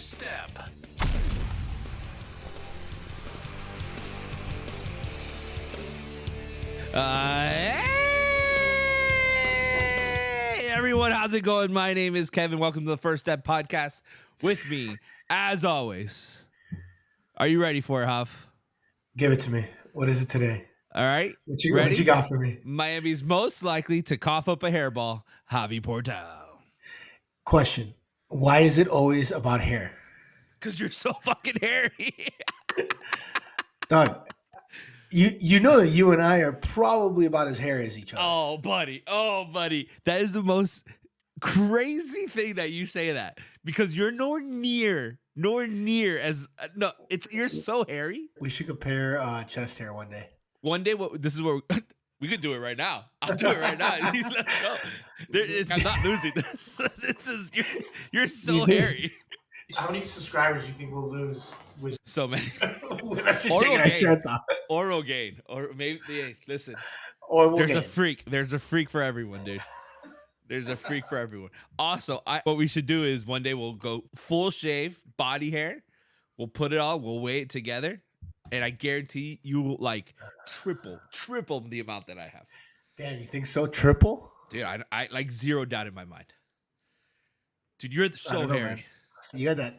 First Step. Hey everyone, how's it going? My name is Kevin. Welcome to the First Step podcast. With me, as always, are you ready for it, Huff? Give it to me. What is it today? All right, What ready? you got for me? Miami's most likely to cough up a hairball, Javi Portal. Question. Why is it always about hair? Because you're so fucking hairy. Dog, you know that you and I are probably about as hairy as each other. Oh, buddy. That is the most crazy thing that you say that. Because you're nowhere near as no. You're so hairy. We should compare chest hair one day. One day, this is where we could do it right now. I'll do it right now. Let's go. I'm not losing this. This is you're so hairy. How many subscribers do you think we'll lose? So many. Let's just take our shirts off. Oral gain, or maybe. Hey, listen. Or we'll There's gain. a freak. There's a freak for everyone, dude. There's a freak for everyone. Also, what we should do is one day we'll go full shave, body hair. We'll put it on. We'll weigh it together, and I guarantee you will like triple the amount that I have. Damn, you think so? Triple? Dude, I like zero doubt in my mind. Dude, you're so hairy. Man. You got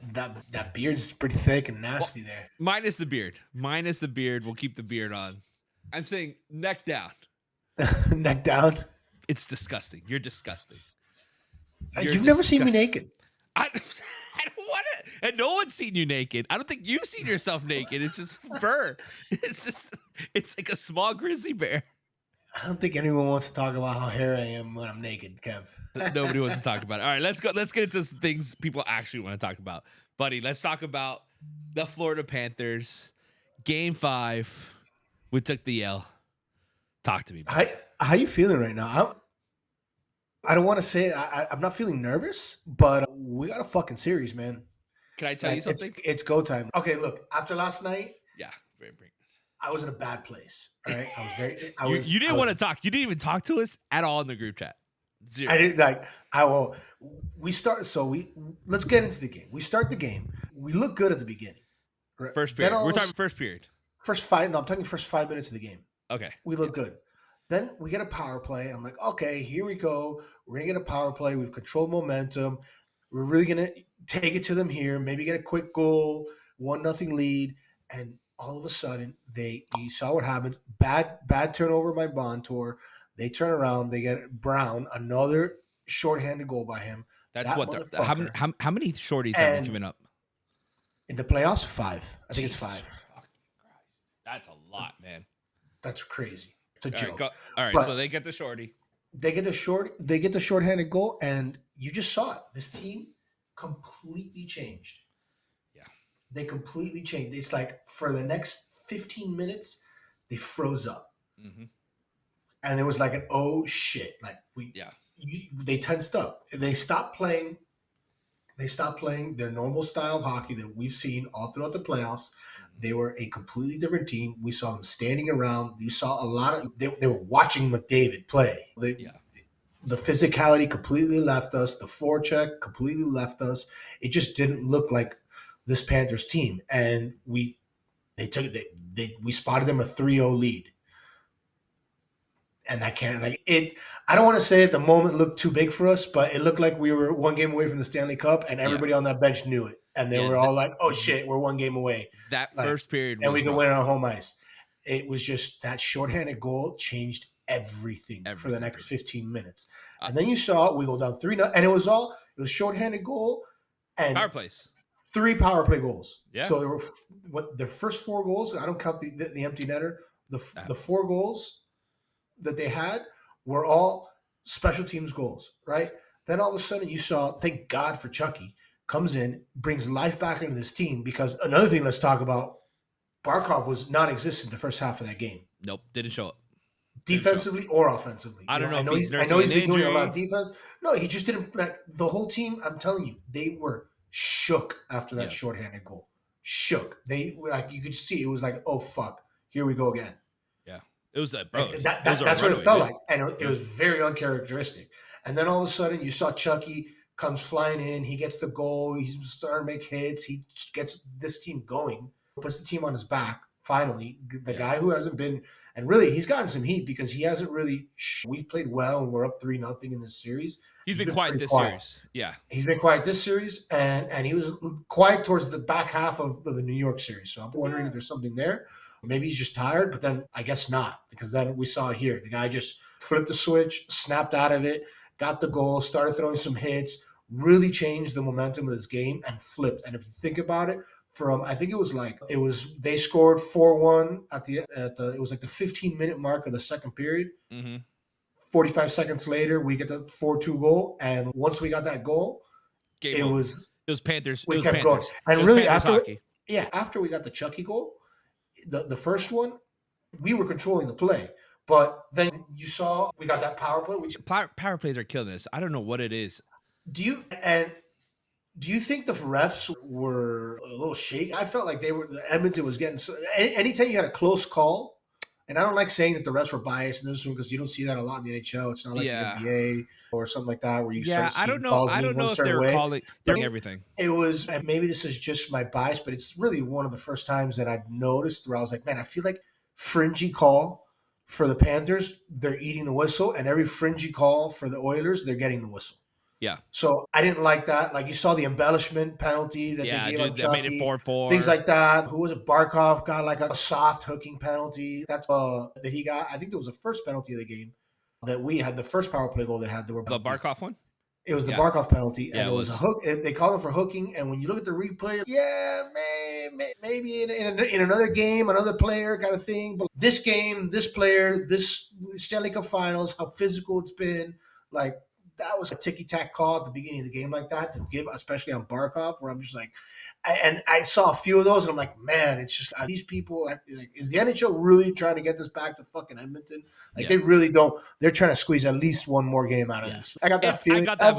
that beard's pretty thick and nasty there. Minus the beard. We'll keep the beard on. I'm saying neck down. Neck down? It's disgusting. You're disgusting. You've never seen me naked. I don't want it. And no one's seen you naked. I don't think you've seen yourself naked. It's just fur. It's like a small grizzly bear. I don't think anyone wants to talk about how hairy I am when I'm naked, Kev. Nobody wants to talk about it. All right, let's go. Let's get into some things people actually want to talk about. Buddy, let's talk about the Florida Panthers. Game 5. We took the L. Talk to me. Buddy. How you feeling right now? I don't want to say I'm not feeling nervous, but we got a fucking series, man. Can I tell you something? It's go time. Okay, look, after last night, Yeah, very brilliant. I was in a bad place. All right, You didn't want to talk. You didn't even talk to us at all in the group chat. Zero. I didn't like. We start. So let's get into the game. We start the game. We look good at the beginning. Right? First period. We're talking first period. I'm talking first 5 minutes of the game. Okay. We look good. Then we get a power play. I'm like, okay, here we go. We're going to get a power play. We've controlled momentum. We're really going to take it to them here. Maybe get a quick goal, 1-0 lead. And all of a sudden, you saw what happens. Bad turnover by Banter. They turn around. They get Brown, another shorthanded goal by him. That's That what. How many shorties have we given up? In the playoffs, 5. I think Jesus it's 5. fucking Christ. That's a lot, man. That's crazy. It's a joke. All right, But so they get the shorty. They get the shorthanded goal, and you just saw it. This team completely changed. Yeah. They completely changed. It's like for the next 15 minutes, they froze up. Mm-hmm. And it was like an oh shit. Like they tensed up. They stopped playing. They stopped playing their normal style of hockey that we've seen all throughout the playoffs. They were a completely different team. We saw them standing around. You saw a lot of they were watching McDavid play. The physicality completely left us. The forecheck completely left us. It just didn't look like this Panthers team. And we spotted them a 3-0 lead. And I don't want to say at the moment looked too big for us, but it looked like we were one game away from the Stanley Cup, and everybody on that bench knew it. And they were all like, oh shit, we're one game away. That first period and we can win on home ice. It was just that shorthanded goal changed everything for the next 15 minutes. And then you saw we go down 3-0, and it was shorthanded goal and power plays. 3 power play goals. Yeah. So there were the first 4 goals. I don't count the empty netter. The 4 goals that they had were all special teams goals, right? Then all of a sudden you saw, thank God for Chucky, comes in, brings life back into this team, because another thing let's talk about, Barkov was non-existent the first half of that game. Nope, didn't show up. Defensively or offensively. I know he's been doing a lot of defense. No, he just didn't. Like, the whole team, I'm telling you, they were shook after that shorthanded goal. Shook. They you could see it was like, oh fuck, here we go again. It was that's what it felt like, and it was very uncharacteristic. And then all of a sudden, you saw Chucky comes flying in. He gets the goal. He's starting to make hits. He gets this team going, puts the team on his back. Finally, the guy who hasn't been, and really he's gotten some heat because he hasn't really. We've played well and we're up 3-0 in this series. He's been quiet this series. Yeah, he's been quiet this series, and he was quiet towards the back half of the New York series. So I'm wondering if there's something there. Maybe he's just tired, but then I guess not, because then we saw it here. The guy just flipped the switch, snapped out of it, got the goal, started throwing some hits, really changed the momentum of this game and flipped. And if you think about it, I think they scored 4-1 it was like the 15-minute mark of the second period. Mm-hmm. 45 seconds later, we get the 4-2 goal, and once we got that goal, it was Panthers. We it was kept Panthers. going, and it really Panthers after we got the Chucky goal, the first one, we were controlling the play. But then you saw we got that power play. Power plays are killing us. I don't know what it is. Do you think the refs were a little shaky? I felt like Edmonton was getting. Anytime you had a close call, and I don't like saying that the refs were biased in this one because you don't see that a lot in the NHL. It's not like the NBA or something like that where you start seeing calls. I don't know if they're calling everything. It was, and maybe this is just my bias, but it's really one of the first times that I've noticed where I was like, man, I feel like fringy call for the Panthers, they're eating the whistle, and every fringy call for the Oilers, they're getting the whistle. Yeah. So I didn't like that. Like you saw the embellishment penalty that they gave on Chucky. That made it 4-4. Things like that. Who was it? Barkov got like a soft hooking penalty. That's that he got. I think it was the first penalty of the game that we had. The first power play goal they had. The Barkov one? It was the Barkov penalty, and it was a hook. They called him for hooking, and when you look at the replay, maybe in another game, another player kind of thing. But this game, this player, this Stanley Cup Finals, how physical it's been, like that was a ticky-tack call at the beginning of the game like that to give, especially on Barkov, where I'm just like, and I saw a few of those, and I'm like, man, it's just these people. Like, is the NHL really trying to get this back to fucking Edmonton? Like they really don't. They're trying to squeeze at least one more game out of this. I got that feeling. I got that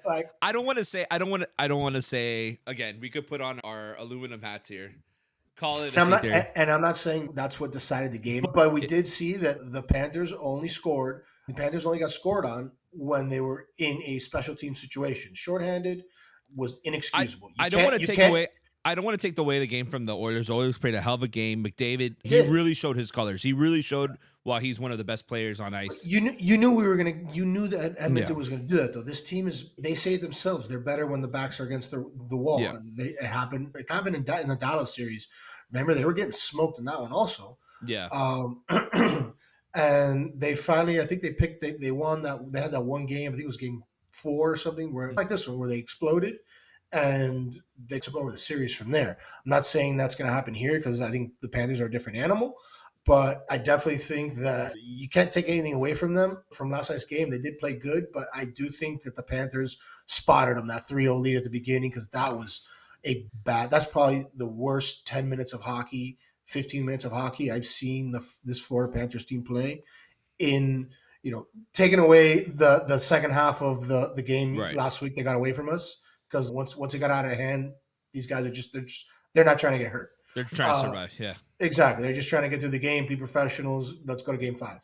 vibe. I don't want to say again. We could put on our aluminum hats here. Call it. I'm not saying that's what decided the game, but we did see that the Panthers only scored. The Panthers only got scored on when they were in a special team situation. Shorthanded was inexcusable. I don't want to take away the game from the Oilers. The Oilers played a hell of a game. McDavid, he really showed his colors. He really showed why he's one of the best players on ice. You knew that Edmonton was going to do that though. This team they say it themselves. They're better when the backs are against the wall. Yeah. It happened in the Dallas series. Remember, they were getting smoked in that one also. Yeah. And they finally, I think they won that. They had that one game. I think it was game 4 or something, where like this one, where they exploded and they took over the series from there. I'm not saying that's going to happen here because I think the Panthers are a different animal, but I definitely think that you can't take anything away from them from last night's game. They did play good, but I do think that the Panthers spotted them, that 3-0 lead at the beginning, because that was that's probably the worst 10 minutes of hockey, 15 minutes of hockey I've seen this Florida Panthers team play in, taking away the second half of the game last week. They got away from us because once it got out of hand, these guys are they're not trying to get hurt. They're trying to survive. Yeah, exactly. They're just trying to get through the game, be professionals. Let's go to game 5.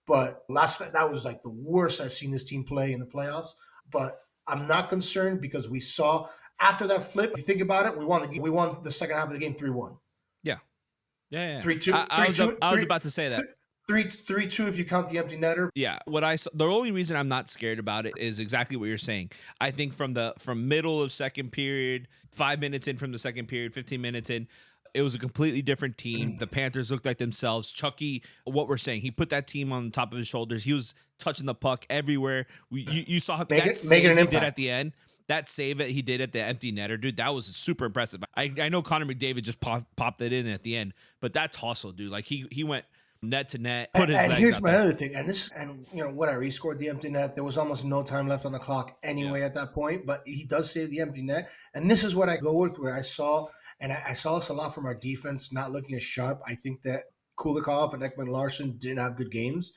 But last night, that was like the worst I've seen this team play in the playoffs. But I'm not concerned because we saw after that flip, if you think about it, we won the second half of the game 3-1. Yeah. 3-2. I was about to say that. 3-2 if you count the empty netter. Yeah, the only reason I'm not scared about it is exactly what you're saying. I think from middle of second period, 5 minutes in from the second period, 15 minutes in, it was a completely different team. The Panthers looked like themselves. Chucky, what we're saying, he put that team on top of his shoulders. He was touching the puck everywhere. You saw that save he did at the end. That save that he did at the empty netter, dude, that was super impressive. I know Connor McDavid just popped it in at the end, but that's hustle, dude. Like he went net to net. And here's my other thing, whatever, he scored the empty net. There was almost no time left on the clock anyway at that point, but he does save the empty net. And this is what I go with, where I saw this a lot from our defense not looking as sharp. I think that Kulikov and Ekman-Larsson didn't have good games,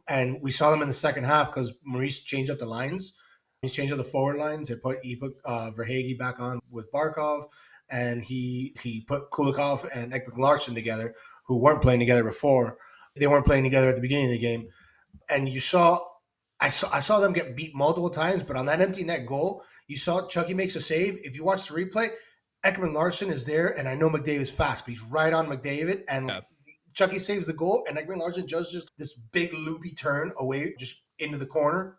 and we saw them in the second half because Maurice changed up the lines. He changed up the forward lines. He put Verhaeghe back on with Barkov, and he put Kulikov and Ekman-Larsson together, who weren't playing together before. They weren't playing together at the beginning of the game. And you saw I saw them get beat multiple times, but on that empty net goal, you saw Chucky makes a save. If you watch the replay, Ekman Larson is there, and I know McDavid's fast, but he's right on McDavid, and Chucky saves the goal, and Ekman Larson does just this big loopy turn away, just into the corner.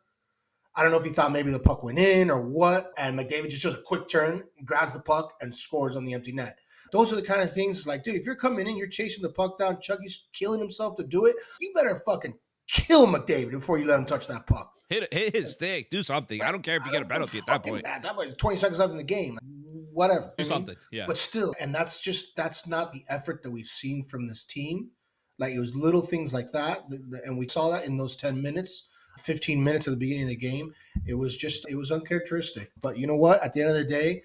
I don't know if he thought maybe the puck went in or what, and McDavid just does a quick turn, grabs the puck, and scores on the empty net. Those are the kind of things like, dude, if you're coming in, you're chasing the puck down, Chucky's killing himself to do it, you better fucking kill McDavid before you let him touch that puck. Hit his stick. Do something. I don't care if you get a penalty at that point. That way, 20 seconds left in the game. Whatever. Do something. Yeah. But still, and that's not the effort that we've seen from this team. Like, it was little things like that. And we saw that in those 10 minutes, 15 minutes at the beginning of the game. It was uncharacteristic. But you know what? At the end of the day,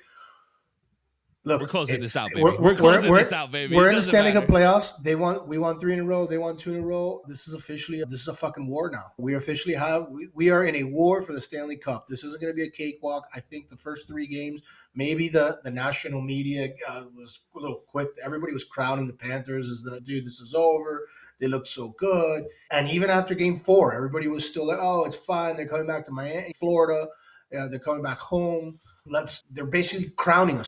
look, we're closing this out, baby. We're closing this out, baby. We're in the Stanley Cup playoffs. We won 3 in a row. They won 2 in a row. This is a fucking war now. We are in a war for the Stanley Cup. This isn't going to be a cakewalk. I think the first 3 games, maybe the national media was a little quick. Everybody was crowning the Panthers as dude, this is over. They look so good. And even after game 4, everybody was still like, oh, it's fine. They're coming back to Miami, Florida. They're coming back home. They're basically crowning us.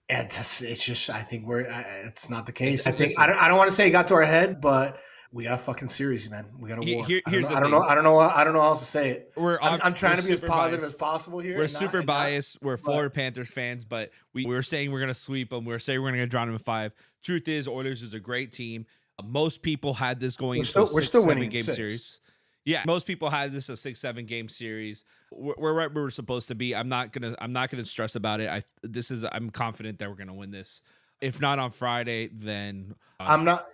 And it's just, I think it's not the case. I don't want to say it got to our head, but we got a fucking series, man. We got a war. I don't know how else to say it. I'm trying to be as positive as possible here. We're super biased. We're Florida Panthers fans, but we're saying we're going to sweep them. We're saying we're going to draw them in 5. Truth is, Oilers is a great team. Most people had this going into a 6-7 game series. Yeah, most people had this a 6-7 game series. We're right where we're supposed to be. I'm not gonna stress about it. I'm confident that we're gonna win this. If not on Friday, then I'm not.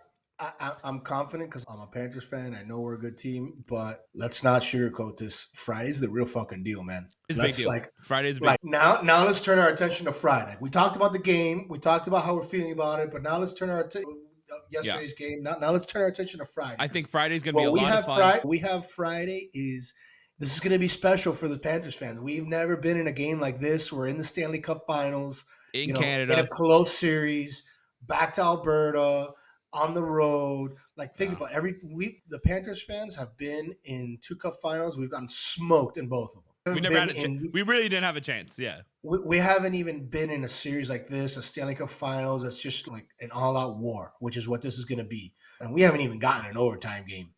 I'm confident because I'm a Panthers fan. I know we're a good team, but let's not sugarcoat this. Friday's the real fucking deal, man. It's a big deal. Friday's big. Now let's turn our attention to Friday. We talked about the game. We talked about how we're feeling about it, but now let's turn our attention. Yesterday's game. Now let's turn our attention to Friday. I think Friday's going to be a lot of fun. We have Friday this is going to be special for the Panthers fans. We've never been in a game like this. We're in the Stanley Cup Finals. In Canada. In a close series, back to Alberta, on the road. Like, think about the Panthers fans have been in 2 Cup Finals. We've gotten smoked in both of them. We never had a chance. We really didn't have a chance. Yeah. We haven't even been in a series like this, a Stanley Cup Finals. That's just like an all-out war, which is what this is going to be. And we haven't even gotten an overtime game.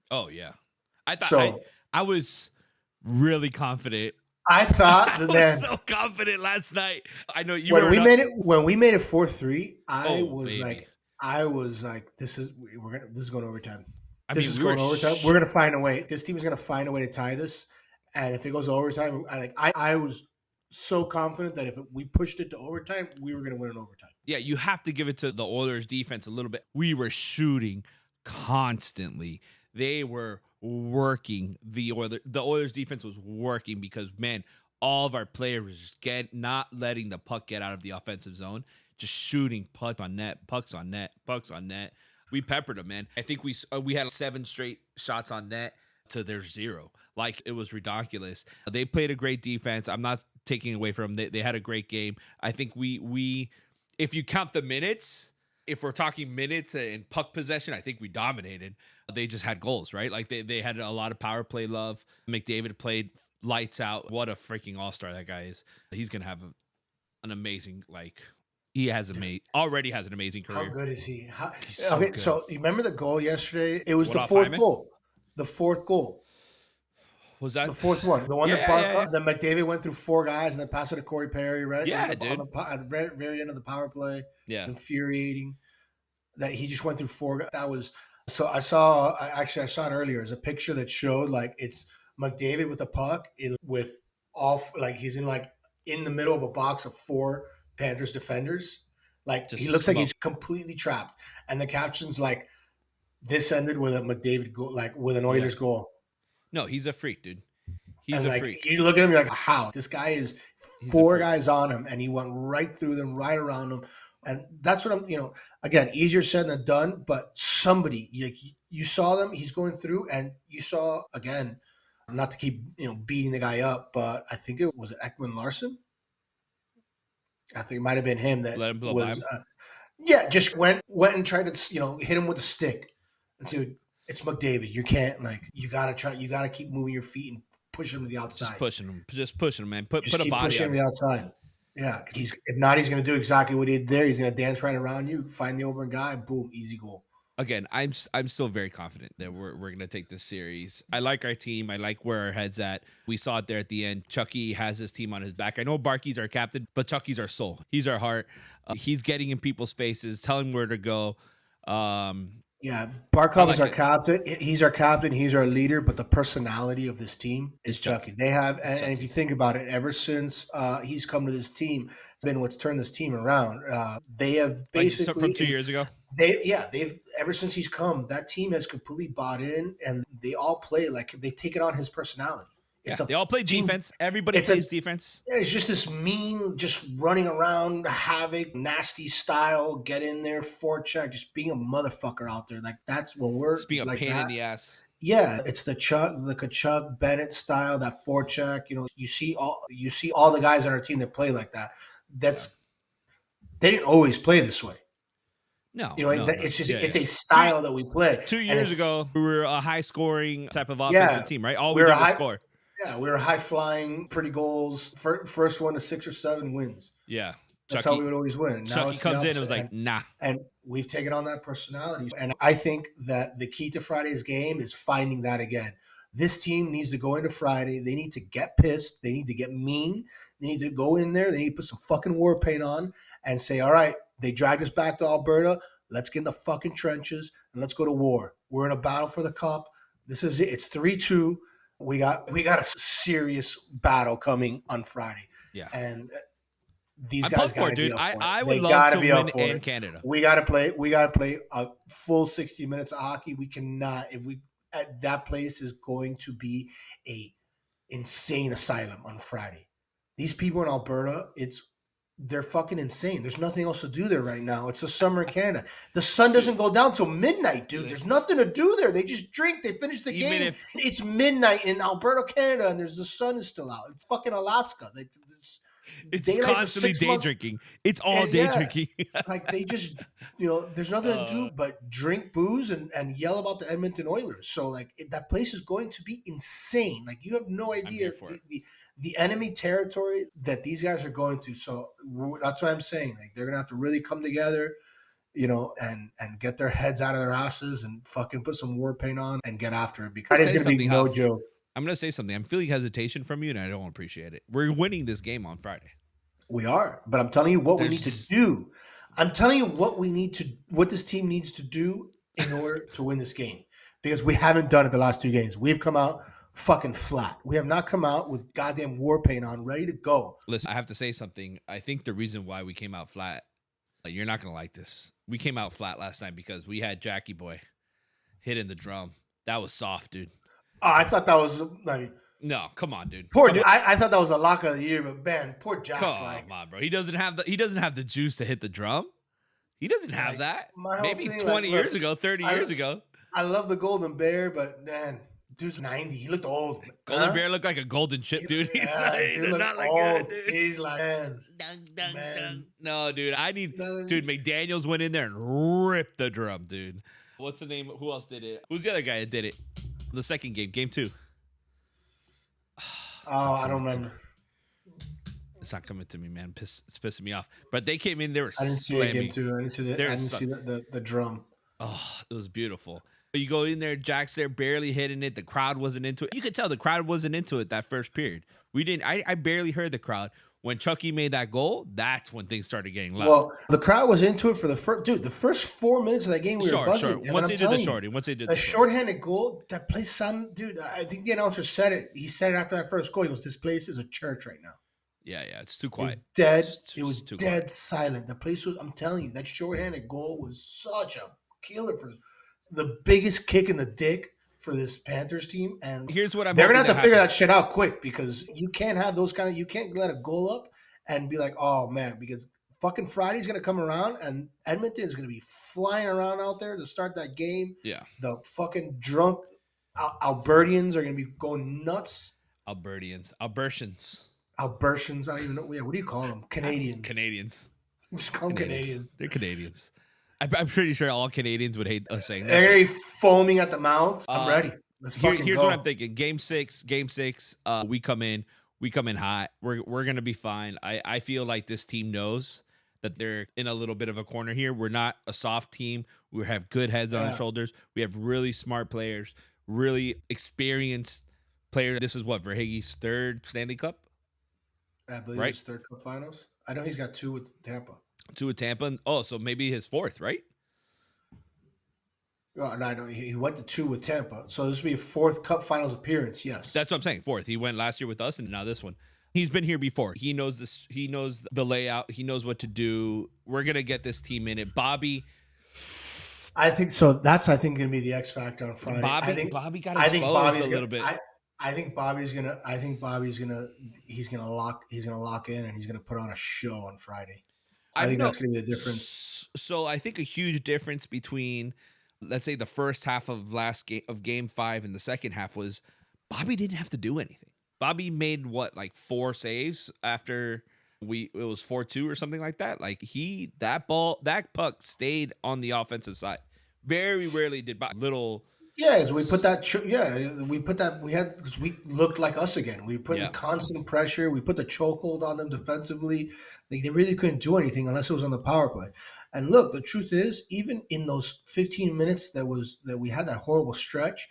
Oh yeah, I was really confident. I thought I was so confident last night. I know you. When we made it 4-3, I was like, this is going overtime. This is going overtime. We're going to find a way. This team is going to find a way to tie this. And if it goes to overtime, I was so confident that if we pushed it to overtime, we were going to win in overtime. Yeah, you have to give it to the Oilers defense a little bit. We were shooting constantly. They were working. The Oilers defense was working because, man, all of our players were just not letting the puck get out of the offensive zone, just shooting pucks on net, pucks on net, pucks on net. We peppered them, man. I think we had 7 straight shots on net to their 0. Like, it was ridiculous. They played a great defense. I'm not taking away from them. They had a great game. I think we if you count the minutes, if we're talking minutes and puck possession, I think we dominated. They just had goals, right? Like, they had a lot of power play love. McDavid played lights out. What a freaking all-star that guy is. He's going to have an amazing, already has an amazing career. How good is he? Good. So you remember the goal yesterday? It was the 4th goal. The 4th goal. Was that the 4th one? The one that McDavid went through 4 guys and then passed it to Corey Perry, right? Yeah, dude. At the very end of the power play. Yeah. Infuriating that he just went through 4 guys. That was so. I saw it earlier. There's a picture that showed it's McDavid with the puck with off, he's in the middle of a box of 4 Panthers defenders. He looks like he's completely trapped. And the caption's this ended with a McDavid goal, with an Oilers goal. No, he's a freak, dude. He's a freak. You look at him, you're like, how? This guy is 4 guys on him, and he went right through them, right around them. And that's what again, easier said than done, but somebody, you saw them, he's going through, and you saw, again, not to keep, beating the guy up, but I think it was Ekman Larson. I think it might have been him that let him blow by him. Just went and tried to, hit him with a stick and see. It's McDavid. You can't you gotta try. You gotta keep moving your feet and push him to the outside. Just pushing him, man. Put Just a keep body pushing on him to him. the outside. Yeah, if not, he's gonna do exactly what he did there. He's gonna dance right around you, find the open guy, and boom, easy goal. Again, I'm still very confident that we're going to take this series. I like our team. I like where our head's at. We saw it there at the end. Chucky has his team on his back. I know Barkey's our captain, but Chucky's our soul. He's our heart. He's getting in people's faces, telling where to go. Yeah, Barkov is our it. captain. He's our captain. He's our leader. But the personality of this team is Chucky. They have, and if you think about it, ever since he's come to this team, it's been what's turned this team around. They have basically from 2 years ago. They've ever since he's come, that team has completely bought in, and they all play like they've taken on his personality. They all play defense. Everybody plays defense. It's just this mean, just running around, havoc, nasty style, get in there, forecheck, just being a motherfucker out there. Like that's when we're just being a pain in the ass. Yeah, it's the Kachuk Bennett style, that forecheck. You see all the guys on our team that play like that. They didn't always play this way. No, it's just it's a style that we play. 2 years ago, we were a high scoring type of offensive team, right? All we did was score. Yeah, we were high flying, pretty goals. First one to 6 or 7 wins. Yeah, that's how we would always win. Now Chucky comes in and was like, nah. And we've taken on that personality. And I think that the key to Friday's game is finding that again. This team needs to go into Friday. They need to get pissed. They need to get mean. They need to go in there. They need to put some fucking war paint on and say, all right, they dragged us back to Alberta. Let's get in the fucking trenches and let's go to war. We're in a battle for the cup. This is it. It's 3-2. We got a serious battle coming on Friday. Yeah. And these guys got to be up for it. I would love to win in Canada. We got to play a full 60 minutes of hockey. We cannot that place is going to be a insane asylum on Friday. These people in Alberta, they're fucking insane. There's nothing else to do there right now. It's the summer in Canada. The sun doesn't go down till midnight, dude. There's nothing to do there. They just drink. They finish the game. It's midnight in Alberta, Canada, and the sun is still out. It's fucking Alaska. It's constantly day drinking. It's all day drinking. Like they just, there's nothing to do but drink booze and yell about the Edmonton Oilers. So that place is going to be insane. Like you have no idea the enemy territory that these guys are going to. So that's what I'm saying. Like they're gonna have to really come together, and get their heads out of their asses and fucking put some war paint on and get after it, because it's gonna be no joke. I'm gonna say something. I'm feeling hesitation from you, and I don't appreciate it. We're winning this game on Friday. We are, but I'm telling you what we need to do. I'm telling you what this team needs to do in order to win this game, because we haven't done it the last 2 games. We've come out fucking flat. We have not come out with goddamn war paint on, ready to go. Listen, I have to say something. I think the reason why we came out flat, you're not gonna like this. We came out flat last night because we had Jackie Boy hitting the drum. That was soft, dude. Oh, I thought that was no, come on, dude. Poor dude. I thought that was a lock of the year, but man, poor Jack. Come on, bro. He doesn't have the juice to hit the drum. He doesn't have that. Maybe 20 years ago, 30 years ago. I love the Golden Bear, but man, dude's 90. He looked old. Golden Bear looked like a golden chip, dude. He did not look good, dude. He's like, man. No, dude. Dude, McDaniels went in there and ripped the drum, dude. What's the name? Who else did it? Who's the other guy that did it? The second game 2. Oh, I don't remember. It's not coming to me, man. It's pissing me off. But they came in, they were I didn't see slamming. Game 2. I didn't see the drum. Oh, it was beautiful. You go in there, Jack's there barely hitting it. The crowd wasn't into it. You could tell the crowd wasn't into it that first period. I barely heard the crowd. When Chucky made that goal, that's when things started getting loud. Well, the crowd was into it for the first 4 minutes of that game. We were buzzing. Sure. Once they did the shorthanded goal, that place sounded, dude. I think the announcer said it. He said it after that first goal. He goes, "This place is a church right now." Yeah, it's too quiet. It was dead silent. The place was. I'm telling you, that shorthanded goal was such a killer for the biggest kick in the dick for this Panthers team. And here's what they're gonna have to figure that shit out quick, because you can't have those you can't let a goal up and be like, oh man, because fucking Friday's gonna come around and Edmonton is gonna be flying around out there to start that game. Yeah, the fucking drunk Albertians are gonna be going nuts. Albertians. I don't even know. Yeah, what do you call them? Canadians. Canadians. Just call them Canadians. They're Canadians. I'm pretty sure all Canadians would hate us saying that. They're foaming at the mouth. I'm ready. Let's fucking Here's go. what I'm thinking. Game six. We come in hot. We're gonna be fine. I feel like this team knows that they're in a little bit of a corner here. We're not a soft team. We have good heads on our shoulders. We have really smart players, really experienced players. This is what Verhaeghe's third Stanley Cup. I believe his third Cup Finals. I know he's got 2 with Tampa. 2 with Tampa. Oh, so maybe his fourth, right? Oh, no, he went to 2 with Tampa. So this would be a 4th Cup Finals appearance, yes. That's what I'm saying, 4th. He went last year with us, and now this one. He's been here before. He knows this. He knows the layout. He knows what to do. We're going to get this team in it. Bobby. I think so. That's, I think, going to be the X factor on Friday. Bobby got exposed a little bit. I think Bobby's gonna. He's gonna lock in, and he's gonna put on a show on Friday. I think that's gonna be the difference. So I think a huge difference between, let's say, the first half of game 5 and the second half was Bobby didn't have to do anything. Bobby made 4 saves after it was 4-2 or something like that. Like that puck stayed on the offensive side. Very rarely did Bobby little. Yeah, we put that. Because we looked like us again. We put in constant pressure. We put the chokehold on them defensively. Like they really couldn't do anything unless it was on the power play. And look, the truth is, even in those 15 minutes that we had that horrible stretch,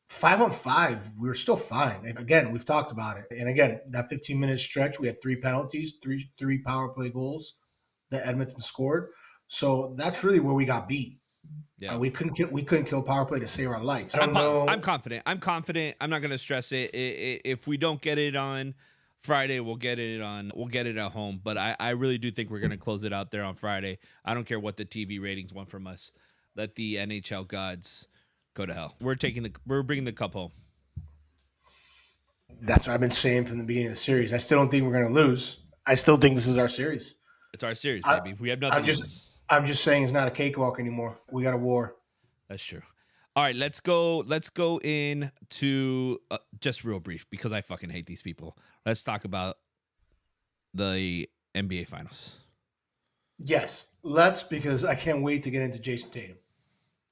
5-on-5, we were still fine. And again, we've talked about it. And again, that 15-minute stretch, we had 3 penalties, three power play goals that Edmonton scored. So that's really where we got beat. Yeah, we couldn't kill power play to save our lives. I'm confident. I'm not going to stress it. If we don't get it on Friday, we'll get it at home. But I really do think we're going to close it out there on Friday. I don't care what the TV ratings want from us. Let the NHL gods go to hell. We're bringing the cup home. That's what I've been saying from the beginning of the series. I still don't think we're going to lose. I still think this is our series. It's our series, baby. We have nothing. I'm just saying it's not a cakewalk anymore. We got a war. That's true. All right, let's go into just real brief because I fucking hate these people. Let's talk about the NBA Finals. Yes, let's, because I can't wait to get into Jason Tatum.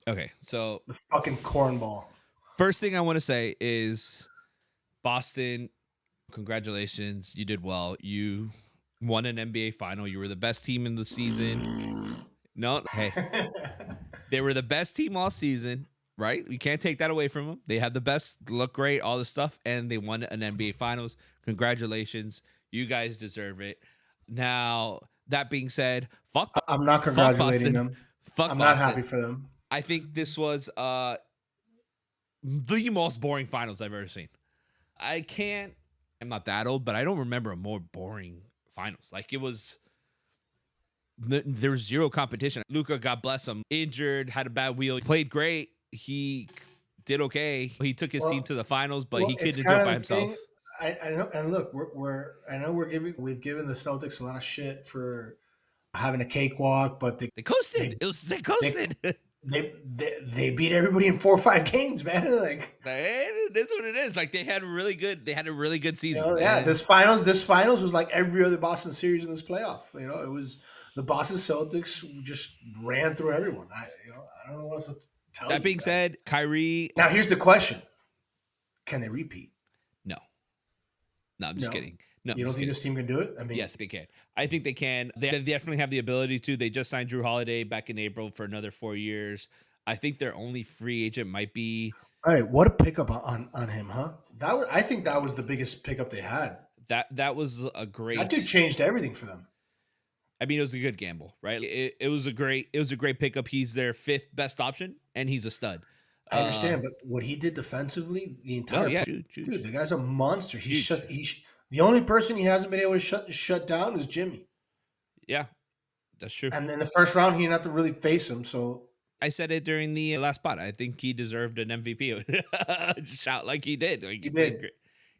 Okay, so the fucking cornball. First thing I want to say is Boston, congratulations. You did well. You won an NBA final. You were the best team in the season. No, hey. They were the best team all season, right? You can't take that away from them. They had the best, look great, all the stuff, and they won an NBA Finals. Congratulations. You guys deserve it. Now, that being said, I'm not congratulating them. I'm not happy for them. I think this was the most boring finals I've ever seen. I'm not that old, but I don't remember a more boring finals. Like it was, there was zero competition. Luka, God bless him, injured, had a bad wheel, played great. He did okay. He took his team to the finals, but he couldn't do it by himself. I know, and look, we've given the Celtics a lot of shit for having a cakewalk, but they coasted. They coasted. They beat everybody in 4 or 5 games, man. Like that's what it is. Like they had a really good season. Yeah, this finals was like every other Boston series in this playoff. It was the Boston Celtics just ran through everyone. I don't know what else to tell you. That being said, Kyrie. Now here's the question: can they repeat? No, I'm just kidding. No, you don't think this team can do it? I mean, yes, they can. I think they can. They definitely have the ability to. They just signed Drew Holiday back in April for another 4 years. I think their only free agent might be. All right, what a pickup on him, huh? I think that was the biggest pickup they had. That was a great. That dude changed everything for them. I mean, it was a good gamble, right? It was a great pickup. He's their 5th best option, and he's a stud. I understand, but what he did defensively, the entire dude, the guy's a monster. The only person he hasn't been able to shut down is Jimmy. Yeah, that's true. And in the first round, he didn't have to really face him. So I said it during the last spot. I think he deserved an MVP. Shout like he did. Like,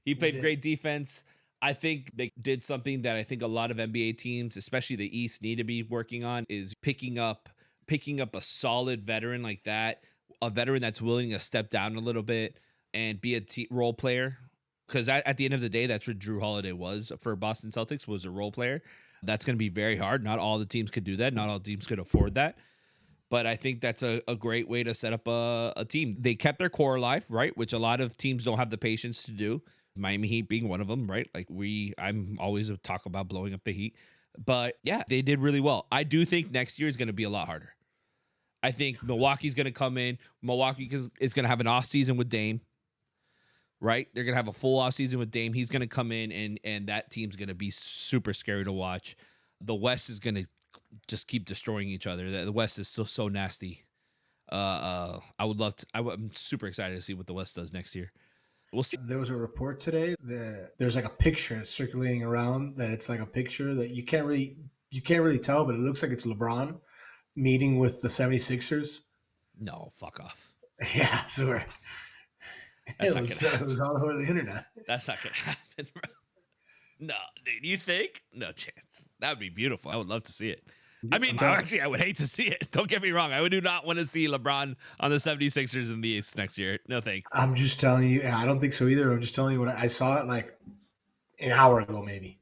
he played great defense. I think they did something that I think a lot of NBA teams, especially the East, need to be working on is picking up a solid veteran like that. A veteran that's willing to step down a little bit and be a role player. Because at the end of the day, that's what Drew Holiday was for Boston Celtics, was a role player. That's going to be very hard. Not all the teams could do that. Not all teams could afford that. But I think that's a great way to set up a team. They kept their core alive, right? Which a lot of teams don't have the patience to do. Miami Heat being one of them, right? Like I'm always a talk about blowing up the Heat. But yeah, they did really well. I do think next year is going to be a lot harder. I think Milwaukee's going to come in. Milwaukee is going to have an off season with Dame, right? They're going to have a full off season with Dame. He's going to come in and that team's going to be super scary to watch. The West is going to just keep destroying each other. The West is still so nasty. I would love to. I'm super excited to see what the West does next year. We'll see. There was a report today that there's like a picture circulating around that it's like a picture that you can't really tell, but it looks like it's LeBron meeting with the 76ers. No, fuck off. Yeah, sure. It was all over the internet. That's not gonna happen, bro. No, dude, you think? No chance. That would be beautiful. I would love to see it. I mean, actually, I would hate to see it. Don't get me wrong. I do not want to see LeBron on the 76ers in the East next year. No thanks. I'm just telling you. I don't think so either. I'm just telling you what I saw it like an hour ago, maybe.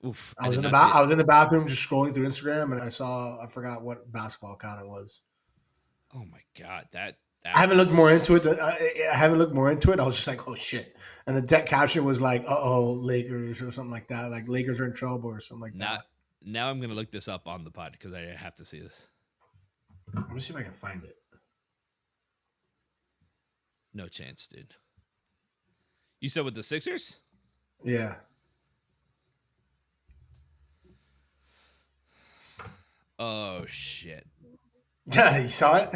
Oof. I was in the bathroom just scrolling through Instagram, and I forgot what basketball account it was. Oh my God. I haven't looked more into it. I was just like, oh shit. And the deck caption was like, Lakers or something like that. Like Lakers are in trouble or something like that. Now I'm going to look this up on the pod because I have to see this. Let me see if I can find it. No chance, dude. You said with the Sixers? Yeah. Oh, shit. You saw it?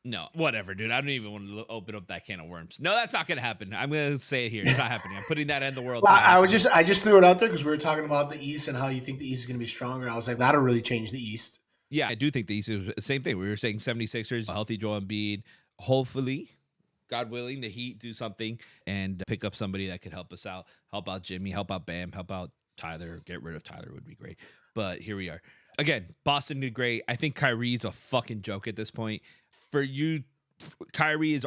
No, whatever, dude. I don't even want to open up that can of worms. No, that's not going to happen. I'm going to say it here. It's not happening. I'm putting that in the world. Well, I just threw it out there because we were talking about the East and how you think the East is going to be stronger. I was like, that'll really change the East. Yeah, I do think the East is the same thing. We were saying 76ers, healthy Joel Embiid. Hopefully, God willing, the Heat do something and pick up somebody that could help us out. Help out Jimmy, help out Bam, help out Tyler. Get rid of Tyler would be great. But here we are. Again, Boston did great. I think Kyrie's a fucking joke at this point. For you, Kyrie is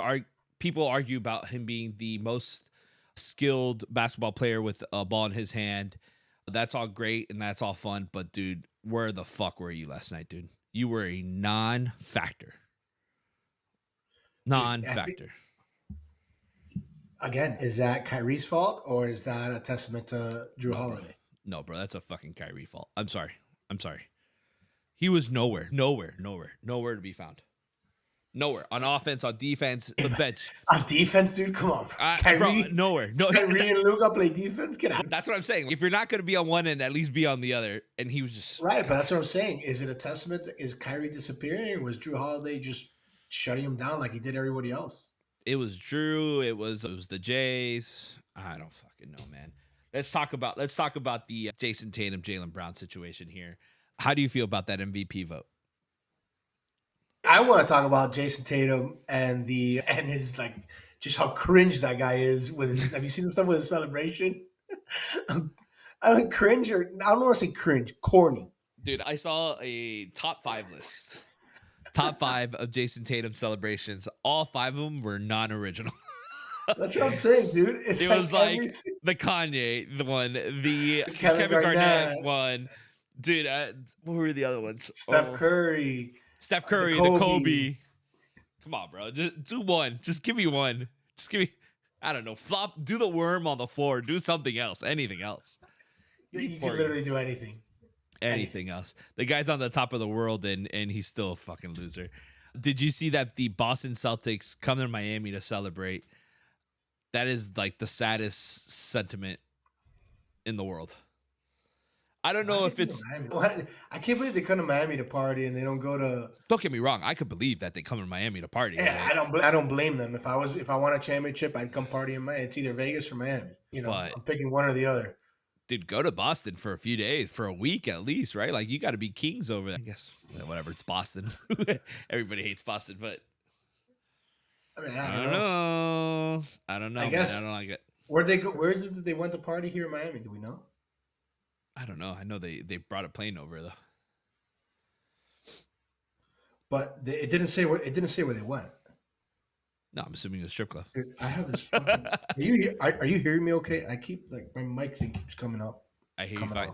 people argue about him being the most skilled basketball player with a ball in his hand. That's all great and that's all fun, but dude, where the fuck were you last night, dude? You were a non-factor. Again, is that Kyrie's fault or is that a testament to Drew Holiday? No, bro, that's a fucking Kyrie fault. I'm sorry. He was nowhere to be found. Nowhere. On offense, on defense, the bench. On defense, dude? Come on. Kyrie, bro, nowhere. No, Kyrie and Luka play defense? Get out. That's what I'm saying. If you're not going to be on one end, at least be on the other. And he was just... Right, but that's what I'm saying. Is it a testament? Is Kyrie disappearing? Or was Drew Holiday just shutting him down like he did everybody else? It was Drew. It was the Jays. I don't fucking know, man. Let's talk about the Jason Tatum, Jaylen Brown situation here. How do you feel about that MVP vote? I want to talk about Jason Tatum and his like just how cringe that guy is with his. Have you seen the stuff with his celebration? I mean, cringe or I don't want to say cringe, corny. Dude, I saw a top 5 list. Top 5 of Jason Tatum celebrations. All 5 of them were non-original. That's what I'm saying, dude. It was like the Kanye one, the Kevin Garnett one. Dude, what were the other ones? Steph Curry, the Kobe. Come on, bro. Just do one. Just give me one. Just give me, I don't know, flop, do the worm on the floor. Do something else. Anything else. You can literally do anything. Anything else. The guy's on the top of the world and he's still a fucking loser. Did you see that the Boston Celtics come to Miami to celebrate? That is like the saddest sentiment in the world. I don't know if it's... I can't believe they come to Miami to party and they don't go to... Don't get me wrong. I could believe that they come to Miami to party. Yeah, I don't blame them. If I won a championship, I'd come party in Miami. It's either Vegas or Miami. You know, but, I'm picking one or the other. Dude, go to Boston for a few days, for a week at least, right? Like, you got to be kings over there. I guess, whatever, it's Boston. Everybody hates Boston, but... I mean, I don't know. I guess, man. I don't like it. Where'd they go? Where is it that they went to party here in Miami? Do we know? I don't know. I know they brought a plane over though. But it didn't say where they went. No, I'm assuming a strip club. Dude, I have this. Fucking, are you hearing me? Okay, I keep like my mic thing keeps coming up. I hear you fine.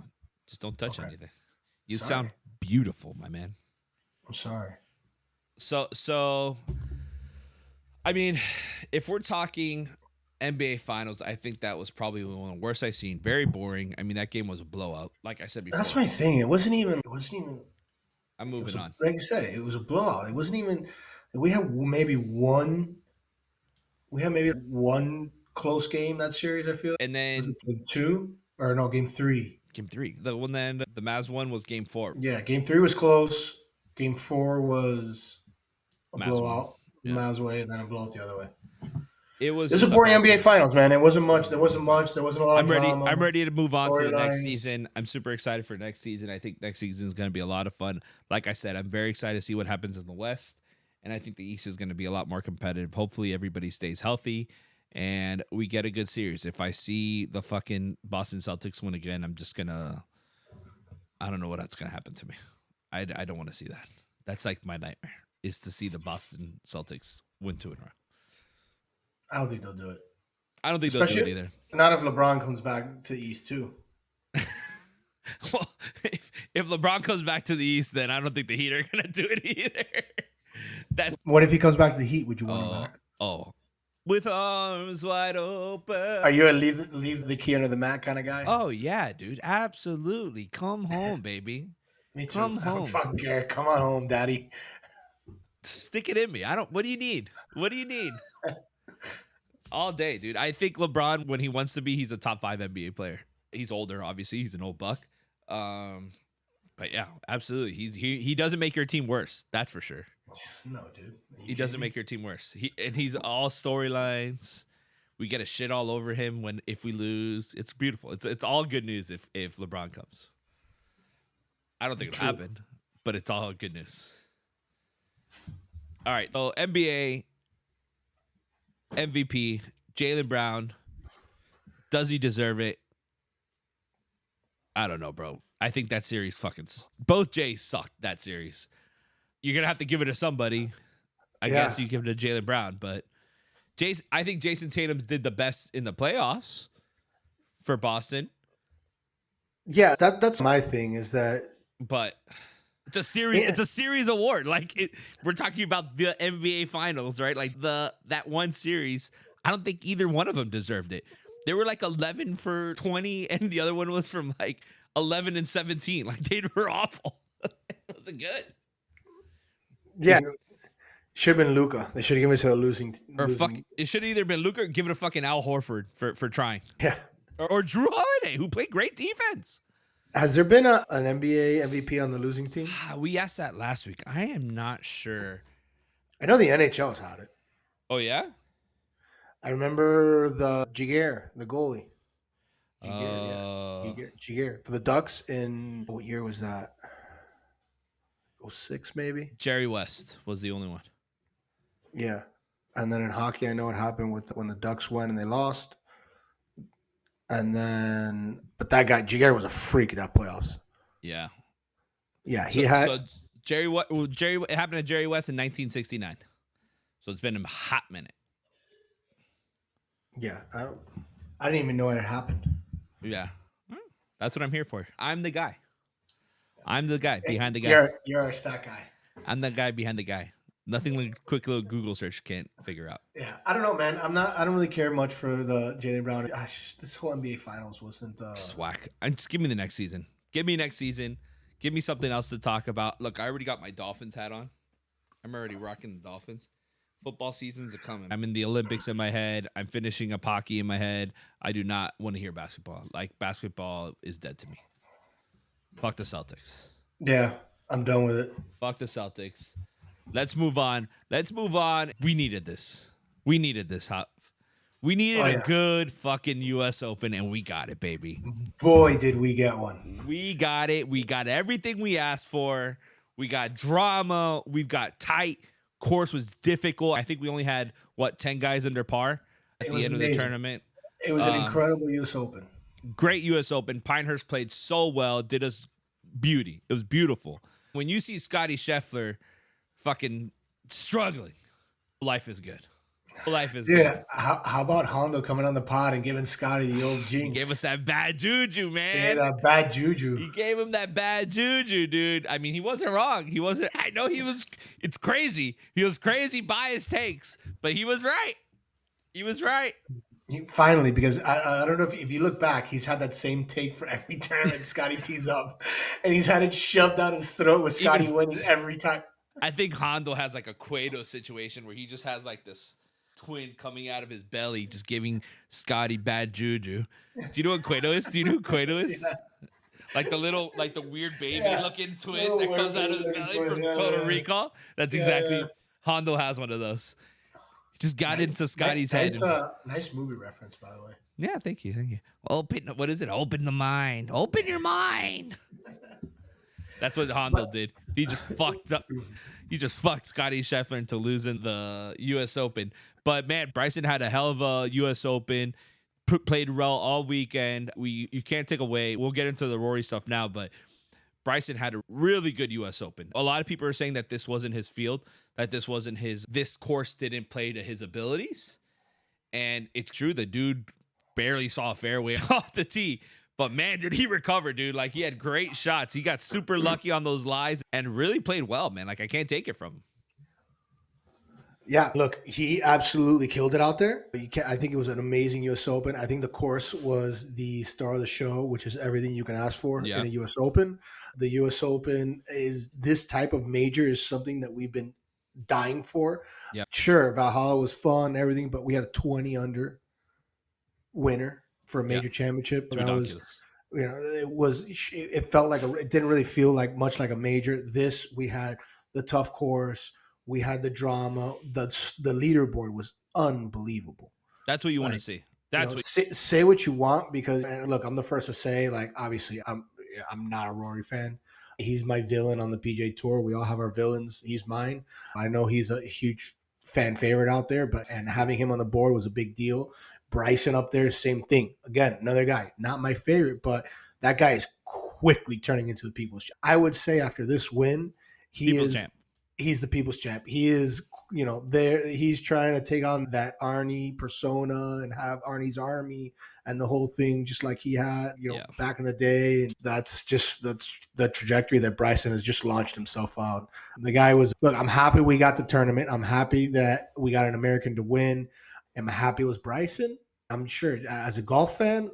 Just don't touch anything. You sound beautiful, my man. I'm sorry. So, I mean, if we're talking NBA Finals, I think that was probably one of the worst I've seen. Very boring. I mean, that game was a blowout. Like I said before. That's my thing. It wasn't even. I'm moving on. Like you said, it was a blowout. It wasn't even. We had maybe one. We had maybe one close game that series. I feel. And then was it game 2 or no? Game 3. Game 3. The one that the Mavs won was Game 4. Yeah, game 3 was close. Game 4 was a Mavs blowout. Yeah. Mavs way, and then a blowout the other way. It was a boring NBA Finals, man. It wasn't much. There wasn't much. There wasn't a lot of drama. I'm ready to move on to the next season. I'm super excited for next season. I think next season is going to be a lot of fun. Like I said, I'm very excited to see what happens in the West, and I think the East is going to be a lot more competitive. Hopefully, everybody stays healthy, and we get a good series. If I see the fucking Boston Celtics win again, I'm just gonna. I don't know what's going to happen to me. I don't want to see that. That's like my nightmare, is to see the Boston Celtics win 2 in a row. I don't think they'll do it. I don't think they'll do it either. Not if LeBron comes back to the East too. Well, if LeBron comes back to the East, then I don't think the Heat are going to do it either. What if he comes back to the Heat? Would you want him back? Oh, with arms wide open. Are you a leave the key under the mat kind of guy? Oh yeah, dude, absolutely. Come home, baby. Me too. Come home. Fuck care. Come on home, daddy. Stick it in me. What do you need? What do you need? All day, dude. I think LeBron, when he wants to be, he's a top 5 NBA player. He's older, obviously. He's an old buck. But yeah, absolutely. He doesn't make your team worse. That's for sure. No, dude. He doesn't make your team worse. He's all storylines. We get a shit all over him if we lose. It's beautiful. It's all good news if LeBron comes. I don't think it'll happen, but it's all good news. All right. So NBA MVP, Jaylen Brown. Does he deserve it? I don't know, bro. I think that series both Jays sucked that series. You're going to have to give it to somebody. I guess you give it to Jaylen Brown, but I think Jason Tatum did the best in the playoffs for Boston. Yeah, that's my thing is that. But it's a series. Yeah. It's a series award. We're talking about the NBA Finals, right? Like that one series. I don't think either one of them deserved it. They were like 11 for 20, and the other one was from like 11 and 17. Like they were awful. It wasn't good. Yeah, should have been Luka. They should have given it to a losing. It should have either been Luka or give it a fucking Al Horford for trying. Yeah, or Drew Holiday, who played great defense. Has there been an NBA MVP on the losing team? We asked that last week. I am not sure. I know the NHL's had it. Oh, yeah? I remember the Giguere, the goalie. Giguere. For the Ducks in, what year was that? 06 maybe? Jerry West was the only one. Yeah. And then in hockey, I know what happened when the Ducks went and they lost. And then, but that guy, Giguere was a freak at that playoffs. Yeah. Yeah, So it happened to Jerry West in 1969. So it's been a hot minute. Yeah. I didn't even know it had happened. Yeah. That's what I'm here for. I'm the guy. I'm the guy behind the guy. You're our stat guy. I'm the guy behind the guy. Nothing like a quick little Google search can't figure out. Yeah, I don't know, man. I don't really care much for the Jaylen Brown. This whole NBA Finals wasn't whack. Just give me the next season. Give me next season. Give me something else to talk about. Look, I already got my Dolphins hat on. I'm already rocking the Dolphins. Football seasons are coming. I'm in the Olympics in my head. I'm finishing up hockey in my head. I do not want to hear basketball. Like, basketball is dead to me. Fuck the Celtics. Yeah, I'm done with it. Fuck the Celtics. Let's move on. We needed this. We needed a good fucking U.S. Open, and we got it, baby. Boy, did we get one. We got it. We got everything we asked for. We got drama. We've got tight. Course was difficult. I think we only had, 10 guys under par at the end of the tournament. It was an incredible U.S. Open. Great U.S. Open. Pinehurst played so well. Did us beauty. It was beautiful. When you see Scotty Scheffler fucking struggling, life is good. Life is Dude, good. how about Hondo coming on the pod and giving Scotty the old jinx? He gave us that bad juju, man. Yeah, that bad juju. He gave him that bad juju, dude. I mean, he wasn't wrong. He wasn't. I know he was. It's crazy. He was crazy by his takes, but he was right. He was right. Finally, because I don't know if you look back, he's had that same take for every tournament Scotty tees up, and he's had it shoved down his throat with Scotty winning every time. I think Hondo has like a Cueto situation where he just has like this twin coming out of his belly, just giving Scotty bad juju. Do you know what Cueto is? Do you know who Cueto is? Yeah. Like the weird baby looking twin that comes out of his belly from Total Recall. That's exactly Hondo has one of those. He just got into Scotty's head. Nice movie reference, by the way. Yeah, thank you. What is it? Open the mind. Open your mind. That's what Hondo did. He just fucked up. He just fucked Scotty Scheffler into losing the U.S. Open. But, man, Bryson had a hell of a U.S. Open, played well all weekend. You can't take away. We'll get into the Rory stuff now, but Bryson had a really good U.S. Open. A lot of people are saying that this wasn't his field, that this course didn't play to his abilities. And it's true. The dude barely saw a fairway off the tee. But, man, did he recover, dude. Like, he had great shots. He got super lucky on those lies and really played well, man. Like, I can't take it from him. Yeah, look, he absolutely killed it out there. I think it was an amazing U.S. Open. I think the course was the star of the show, which is everything you can ask for in a U.S. Open. The U.S. Open is this type of major is something that we've been dying for. Yeah. Sure, Valhalla was fun, everything, but we had a 20 under winner for a major championship. That was, it felt like it didn't really feel like much like a major. This, we had the tough course, we had the drama, the leaderboard was unbelievable. That's what you want to see. Say what you want, because look, I'm the first to say, like, obviously I'm not a Rory fan. He's my villain on the PGA Tour. We all have our villains. He's mine. I know he's a huge fan favorite out there, and having him on the board was a big deal. Bryson up there, same thing. Again, another guy, not my favorite, but that guy is quickly turning into the people's champ. I would say after this win, he's the people's champ. He is, he's trying to take on that Arnie persona and have Arnie's army and the whole thing, just like he had, back in the day. And that's the trajectory that Bryson has just launched himself on. The guy look, I'm happy we got the tournament. I'm happy that we got an American to win. Am I happy it was Bryson? I'm sure as a golf fan,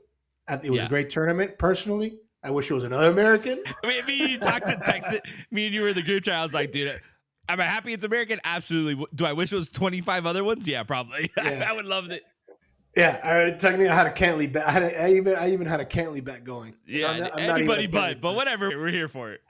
it was a great tournament. Personally, I wish it was another American. Me and you talked and texted. Me and you were in the group chat. I was like, dude, am I happy it's American? Absolutely. Do I wish it was 25 other ones? Yeah, probably. Yeah. I would love it. Yeah, technically I had a Cantley bet. I even had a Cantley bet going. Yeah, anybody but whatever. We're here for it.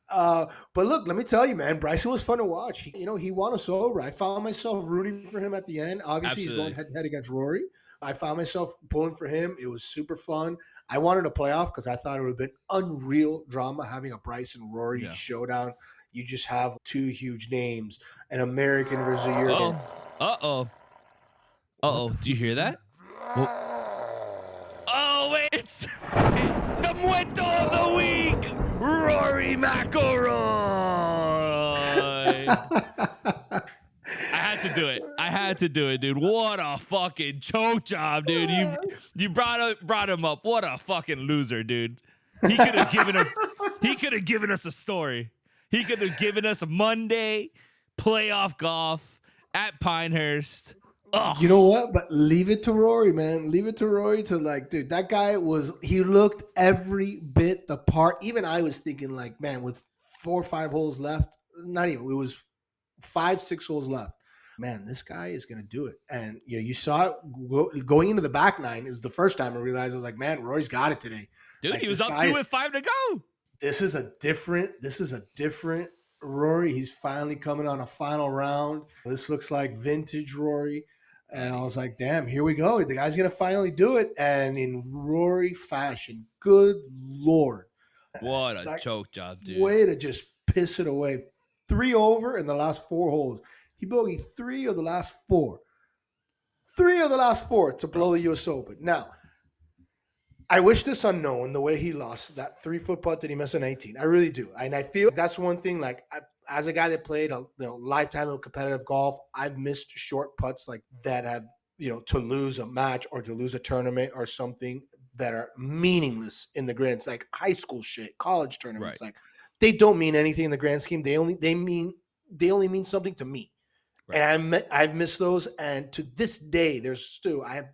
But look, let me tell you, man, Bryson was fun to watch. He won us over. I found myself rooting for him at the end. Obviously, He's going head-to-head against Rory. I found myself pulling for him. It was super fun. I wanted a playoff because I thought it would have been unreal drama having a Bryson Rory showdown. You just have two huge names, an American versus a European. Do you hear that? Oh, wait, it's the Muerto of the week, Rory McIlroy. I had to do it, dude. What a fucking choke job, dude. You brought him up. What a fucking loser, dude. He could have given us a story. He could have given us a Monday playoff golf at Pinehurst. Ugh. You know what? But leave it to Rory, man. Leave it to Rory to dude, that guy he looked every bit the part. Even I was thinking, like, man, with 4 or 5 holes left, not even, it was 5, 6 holes left. Man, this guy is going to do it. And you saw it going into the back nine is the first time I realized, I was like, man, Rory's got it today. Dude, he was up 2 with 5 to go. This is a different Rory. He's finally coming on a final round. This looks like vintage Rory. And I was like, damn, here we go. The guy's going to finally do it. And in Rory fashion, good Lord. What a choke job, dude. Way to just piss it away. 3 over in the last 4 holes. He bogeyed 3 of the last 4. 3 of the last 4 to blow the U.S. Open. Now, I wish this unknown the way he lost that 3-foot putt that he missed on 18. I really do. And I feel that's one thing, like, as a guy that played a lifetime of competitive golf, I've missed short putts like that have, to lose a match or to lose a tournament or something that are meaningless in the grand, like high school shit, college tournaments. Like they don't mean anything in the grand scheme. They only mean something to me. Right. And I've missed those. And to this day, I have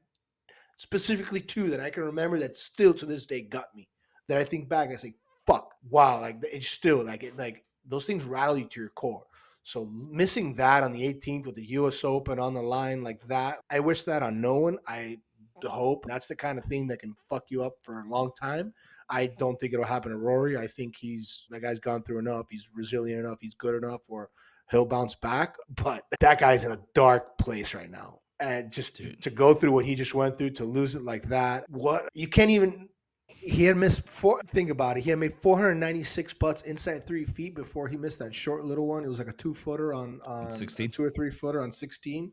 specifically two that I can remember that still to this day got me. That I think back, I say, fuck, wow, like it's still like those things rattle you to your core. So missing that on the 18th with the U.S. Open on the line like that, I wish that on no one. I hope that's the kind of thing that can fuck you up for a long time. I don't think it'll happen to Rory. I think that guy's gone through enough. He's resilient enough. He's good enough where he'll bounce back. But that guy's in a dark place right now. And just to go through what he just went through, to lose it like that, you can't even. He had missed think about it. He had made 496 putts inside 3 feet before he missed that short little one. It was like a 2-footer on 16, 2 or 3-footer on 16.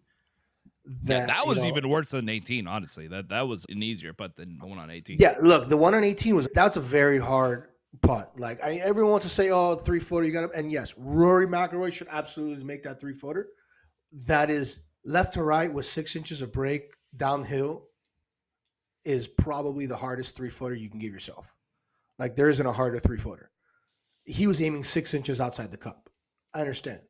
That was even worse than 18. Honestly, that was an easier putt than the one on 18. Yeah, look, the one on 18 that's a very hard putt. Like everyone wants to say, oh, 3-footer, you got to, and yes, Rory McIlroy should absolutely make that 3-footer. That is left to right with 6 inches of break downhill. Is probably the hardest 3-footer you can give yourself. Like there isn't a harder 3-footer. He was aiming 6 inches outside the cup. I understand.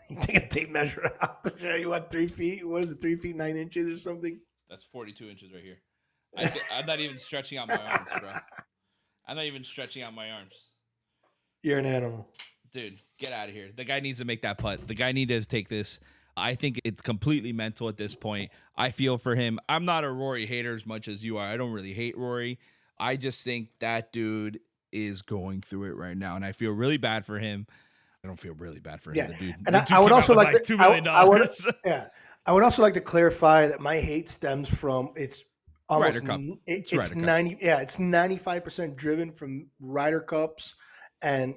You take a tape measure out to show you what 3 feet. What is it? 3 feet 9 inches or something? That's 42 inches right here. I'm not even stretching out my arms, bro. I'm not even stretching out my arms. You're an animal, dude. Get out of here. The guy needs to make that putt. The guy needs to take this. I think it's completely mental at this point. I feel for him. I'm not a Rory hater as much as you are. I don't really hate Rory. I just think that dude is going through it right now, and I feel really bad for him. I don't feel really bad for him. The dude, and I would also like $2 million. I would also like to clarify that my hate stems from it's almost Ryder Cup. It's 90. Yeah, it's 95% driven from Ryder Cups. And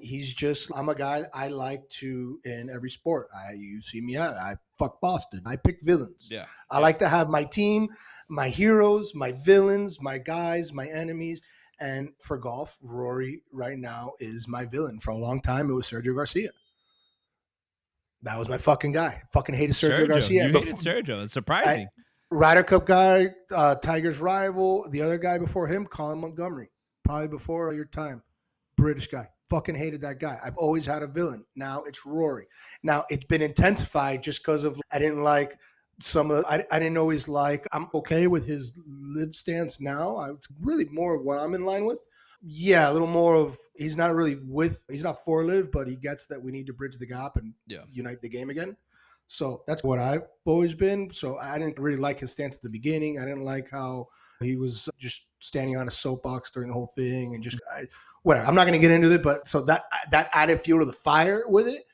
I'm a guy I like to, in every sport. You see me out. I fuck Boston. I pick villains. Yeah. I like to have my team, my heroes, my villains, my guys, my enemies. And for golf, Rory right now is my villain. For a long time, it was Sergio Garcia. That was my fucking guy. I fucking hated Sergio Garcia. You hated Sergio. It's surprising. Ryder Cup guy, Tiger's rival. The other guy before him, Colin Montgomery. Probably before your time. British guy. Fucking hated that guy. I've always had a villain. Now it's Rory. Now it's been intensified just because of I didn't like I didn't always like. I'm okay with his live stance now. It's really more of what I'm in line with. Yeah, a little more of he's not for live, but he gets that we need to bridge the gap and unite the game again. So that's what I've always been. So I didn't really like his stance at the beginning. I didn't like how he was just standing on a soapbox during the whole thing and just whatever. I'm not going to get into it, but so that added fuel to the fire with it.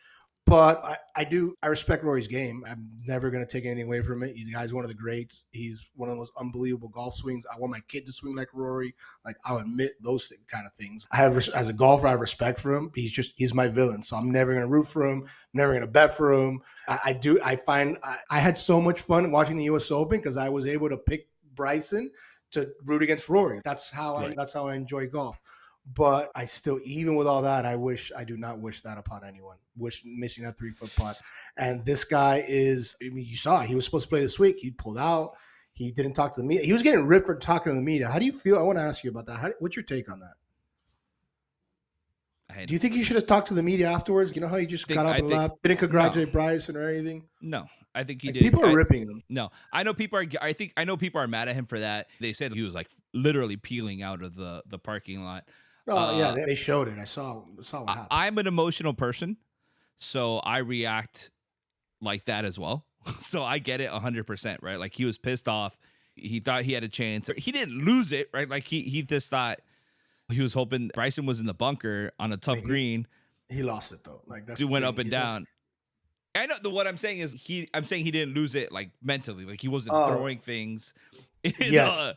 But I respect Rory's game. I'm never going to take anything away from it. The guy's one of the greats. He's one of the most unbelievable golf swings. I want my kid to swing like Rory. Like I'll admit those kind of things. As a golfer, I have respect for him. He's my villain. So I'm never going to root for him. I'm never going to bet for him. I had so much fun watching the U.S. Open because I was able to pick Bryson to root against Rory. That's how I enjoy golf. But I still, even with all that, I do not wish that upon anyone. Missing that 3-foot putt. And this guy you saw it. He was supposed to play this week. He pulled out. He didn't talk to the media. He was getting ripped for talking to the media. How do you feel? I want to ask you about that. What's your take on that? Do you think you should have talked to the media afterwards? You know how you just got up and left, didn't congratulate Bryson or anything? No, I think he did. People are ripping him. No, I know people are mad at him for that. They said he was like literally peeling out of the parking lot. Oh yeah, they showed it. I saw what happened. I'm an emotional person, so I react like that as well. So I get it 100%, right? Like he was pissed off. He thought he had a chance. He didn't lose it, right? Like he just thought he was hoping Bryson was in the bunker on a tough green. He lost it though. Like that's dude went up and down. I know what I'm saying is I'm saying he didn't lose it like mentally. Like he wasn't throwing things. Yet.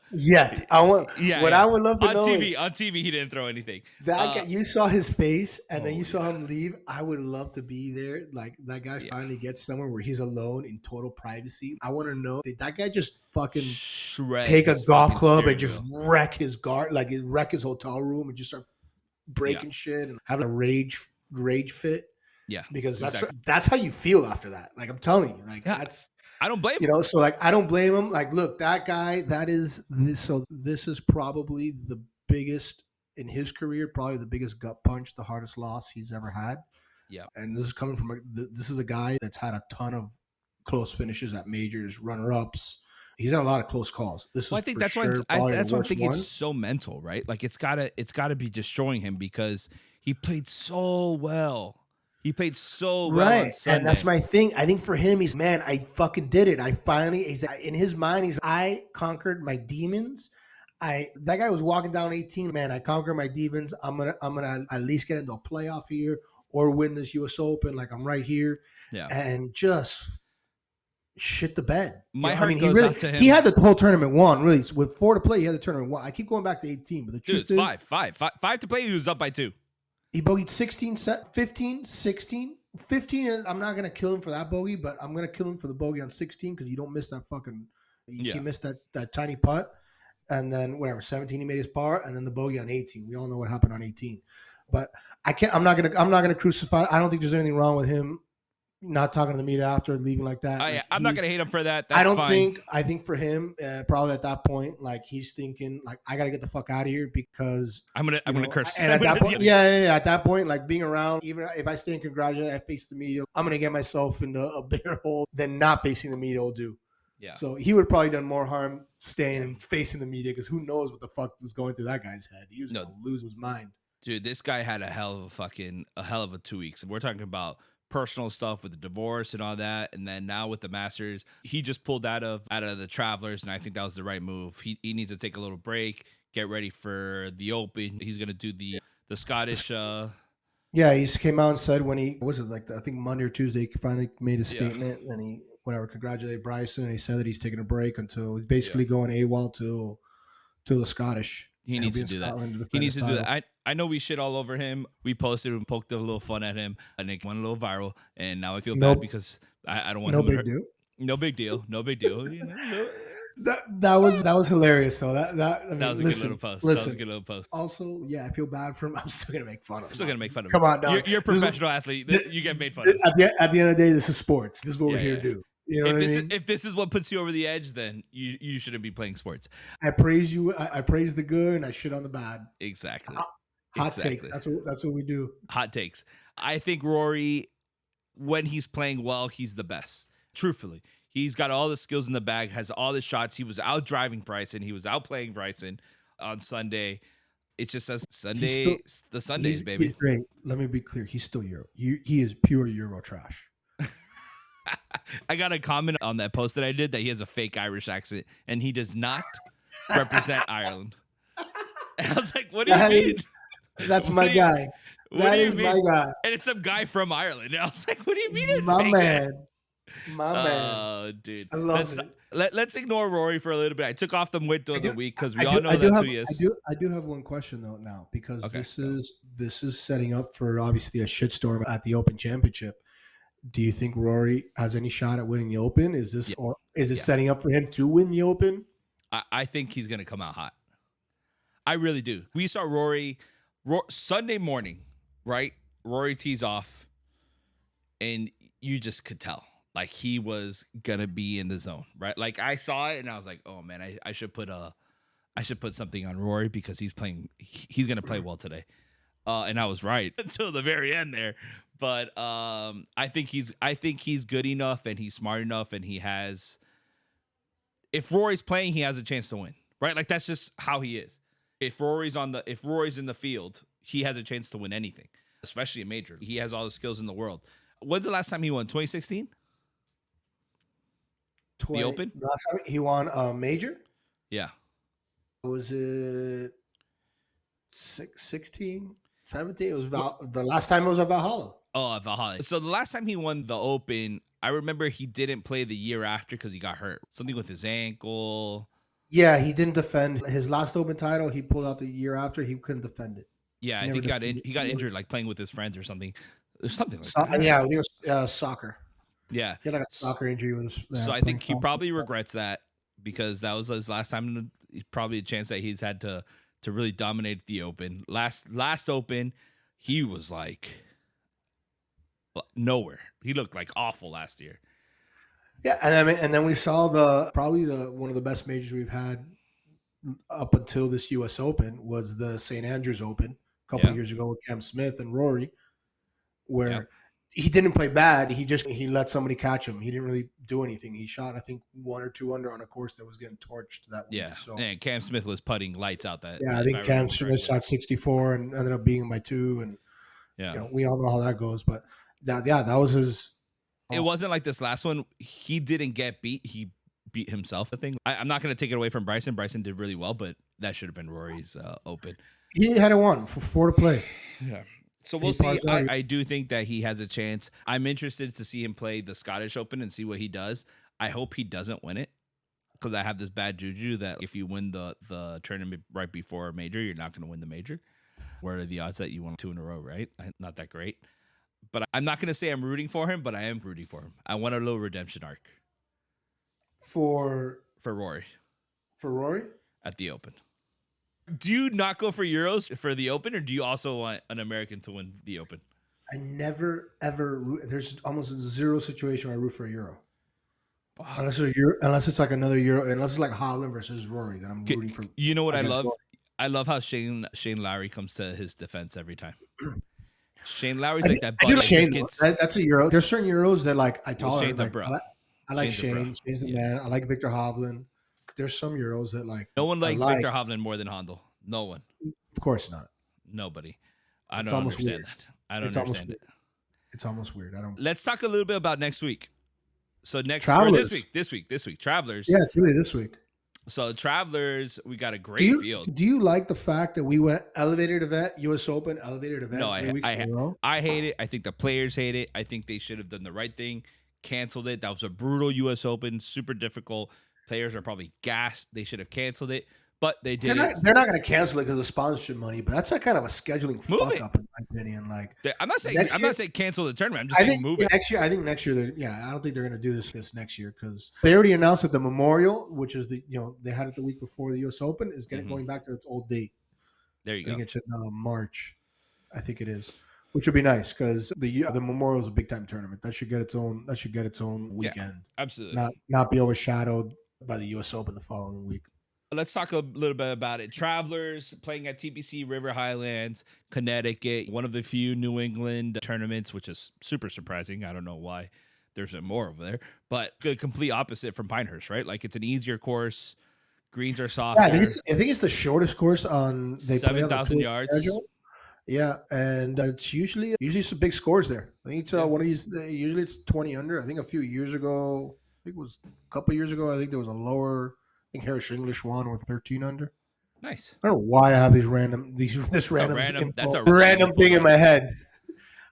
I would love to know on TV he didn't throw anything. That guy, you saw his face and then you saw him leave. I would love to be there. Like that guy finally gets somewhere where he's alone in total privacy. I want to know, did that guy just fucking take a golf club and just wreck his wreck his hotel room and just start breaking shit and having a rage fit? Yeah, because exactly. that's how you feel after that. Like I'm telling you, like Yeah, that's I don't blame him. so like I don't blame him. Like, look, that guy, that is this. So this is probably the biggest in his career, probably the biggest gut punch, the hardest loss he's ever had. Yeah. And this is coming from this is a guy that's had a ton of close finishes at majors, runner ups. He's had a lot of close calls. This Well, is I think for that's why sure probably the that's why I'm worst thinking it's one. so mental, right? Like it's gotta be destroying him because he played so well. He played so well on Right. And that's Sunday. my thing. I think for him, he's, man, I fucking did it. I finally, he's in his mind, I conquered my demons. That guy was walking down 18, man, I conquered my demons. I'm gonna at least get into a playoff here or win this US Open. Like, I'm right here. Yeah. And just shit the bed. My I heart mean, goes out to him. he had the whole tournament won, really. With 4 to play, he had the tournament won. I keep going back to 18, but the Dude, truth it's is, five to play. He was up by 2. he bogeyed 16, 15, 16. 15, I'm not going to kill him for that bogey, but I'm going to kill him for the bogey on 16 because you don't miss that fucking – he missed that tiny putt. And then, whatever, 17, he made his par, and then the bogey on 18. We all know what happened on 18. But I'm not gonna crucify – I don't think there's anything wrong with him not talking to the media after, leaving like that. Yeah, Like, I'm not going to hate him for that. That's fine. I think for him, probably at that point, like, he's thinking, like, I got to get the fuck out of here because I'm gonna curse. And at that point, at that point, like, being around, even if I stay and congratulate, I face the media, I'm gonna get myself into a bigger hole than not facing the media will do. Yeah. So he would have probably done more harm staying and facing the media because who knows what the fuck was going through that guy's head. He was gonna lose his mind. Dude, this guy had a hell of a 2 weeks. We're talking about personal stuff with the divorce and all that, and then now with the Masters, he just pulled out of the Travelers, and I think that was the right move. He needs to take a little break, get ready for the Open. He's gonna do the Scottish. Yeah, he just came out and said when he was it like I think Monday or Tuesday, he finally made a statement and he congratulated Bryson and he said that he's taking a break until he's basically going AWOL to the Scottish. He needs to do that. He needs to do that. I know we shit all over him. We posted and poked a little fun at him, and it went a little viral. And now I feel bad because I don't want him to hurt. No big deal. No big deal. You know? That was hilarious though. That was a good little post. That was a good little post. Also, yeah, I feel bad for him. I'm still gonna make fun of him. I'm still gonna make fun of him. Come on, dog. You're a professional athlete. You get made fun of. At the end of the day, this is sports. This is what we're here to do. You know if this is what puts you over the edge, then you shouldn't be playing sports. I praise you. I praise the good and I shit on the bad. Exactly. Hot takes. That's what we do. Hot takes. I think Rory, when he's playing well, he's the best. Truthfully, he's got all the skills in the bag, has all the shots. He was out driving Bryson. He was out playing Bryson on Sunday. It's just a Sunday, the Sundays, baby. He's great. Let me be clear. He's still Euro. He is pure Euro trash. I got a comment on that post that I did that he has a fake Irish accent and he does not represent Ireland. And I was like, what do you mean? That's my guy. That is my guy. And it's some guy from Ireland. And I was like, what do you mean it's my fake? Man. My man. Oh, dude. I love it. Let's ignore Rory for a little bit. I took off the Muerto of the week because we all know that's who he is. I do have one question though now because this is setting up for obviously a shitstorm at the Open Championship. Do you think Rory has any shot at winning the Open? Is this or is it setting up for him to win the Open? I think he's going to come out hot. I really do. We saw Rory Sunday morning, right? Rory tees off, and you just could tell. Like, he was going to be in the zone, right? Like, I saw it, and I was like, oh, man, I should put something on Rory because he's going to play well today. And I was right until the very end there. But I think he's good enough and he's smart enough and he has. If Rory's playing, he has a chance to win, right? Like that's just how he is. If Rory's in the field, he has a chance to win anything, especially a major. He has all the skills in the world. When's the last time he won? 2016. The Open. Last time he won a major. Yeah. Was it 16? 17. It was the last time it was at Valhalla. Oh, at Valhalla. So the last time he won the Open, I remember he didn't play the year after because he got hurt. Something with his ankle. Yeah, he didn't defend his last Open title. He pulled out the year after. He couldn't defend it. Yeah, I think he got injured like playing with his friends or something. There's something like that. Yeah, I think it was soccer. Yeah. He had like a soccer injury. So I think he probably regrets that because that was his last time. Probably a chance that he's had to really dominate the Open. Last Open, he was like nowhere. He looked like awful last year. Yeah, and then we saw probably one of the best majors we've had up until this U.S. Open was the St. Andrews Open a couple of years ago with Cam Smith and Rory, where he didn't play bad. He let somebody catch him. He didn't really do anything. He shot, I think, 1 or 2 under on a course that was getting torched that week. Yeah, So and Cam Smith was putting lights out that. Yeah, I think Cam Smith shot 64 and ended up beating him by 2, and we all know how that goes. But that was his. It wasn't like this last one. He didn't get beat. He beat himself, I think. I'm not going to take it away from Bryson. Bryson did really well, but that should have been Rory's Open. He had it won for 4 to play. Yeah. So we'll see. I do think that he has a chance. I'm interested to see him play the Scottish Open and see what he does. I hope he doesn't win it, because I have this bad juju that if you win the tournament right before a major, you're not going to win the major. What are the odds that you won 2 in a row, right? Not that great. But I'm not going to say I'm rooting for him, but I am rooting for him. I want a little redemption arc. For Rory. For Rory? At the Open. Do you not go for Euros for the Open, or do you also want an American to win the Open? I never, ever root. There's almost zero situation where I root for a Euro. Wow. Unless it's like another Euro, unless it's like Holland versus Rory, then I'm rooting for. You know what I love? Rory. I love how Shane Lowry comes to his defense every time. Shane Lowry's like that. I do Shane. That's a Euro. There's certain Euros that I tolerate. Shane's a bro. I like Shane. Shane's the man. I like Victor Hovland. There's some Euros that No one likes Victor Hovland more than Handel. No one. Of course not. Nobody. I don't understand that. I don't understand it. It's almost weird. I don't. Let's talk a little bit about next week. So this week, Travelers. Yeah, it's really this week. So Travelers, we got a great field. Do you like the fact that we went elevated event, U.S. Open, elevated event? No, I hate it. I think the players hate it. I think they should have done the right thing, canceled it. That was a brutal U.S. Open, super difficult. Players are probably gassed. They should have canceled it, but they did. They're not going to cancel it because of sponsorship money. But that's a kind of a scheduling fuck up, in my opinion. I'm not saying cancel the tournament. I'm just saying move it next year. I think next year. I don't think they're going to do this next year because they already announced that the Memorial, which is they had it the week before the U.S. Open, is going back to its old date. There you go. I think it's in March. I think it is. Which would be nice because the Memorial is a big time tournament. That should get its own weekend. Yeah, absolutely. Not be overshadowed by the U.S. Open the following week. Let's talk a little bit about it. Travelers playing at TPC River Highlands, Connecticut, one of the few New England tournaments, which is super surprising. I don't know why there's more over there, but the complete opposite from Pinehurst, right? Like it's an easier course. Greens are softer. Yeah, I think it's the shortest course on 7,000 yards. Schedule. Yeah, and it's usually some big scores there. I think it's one of these. Usually it's 20 under. I think a few years ago, I think it was a couple of years ago, I think there was a lower. I think Harris English won with 13 under. Nice. I don't know why I have this random thing in my head.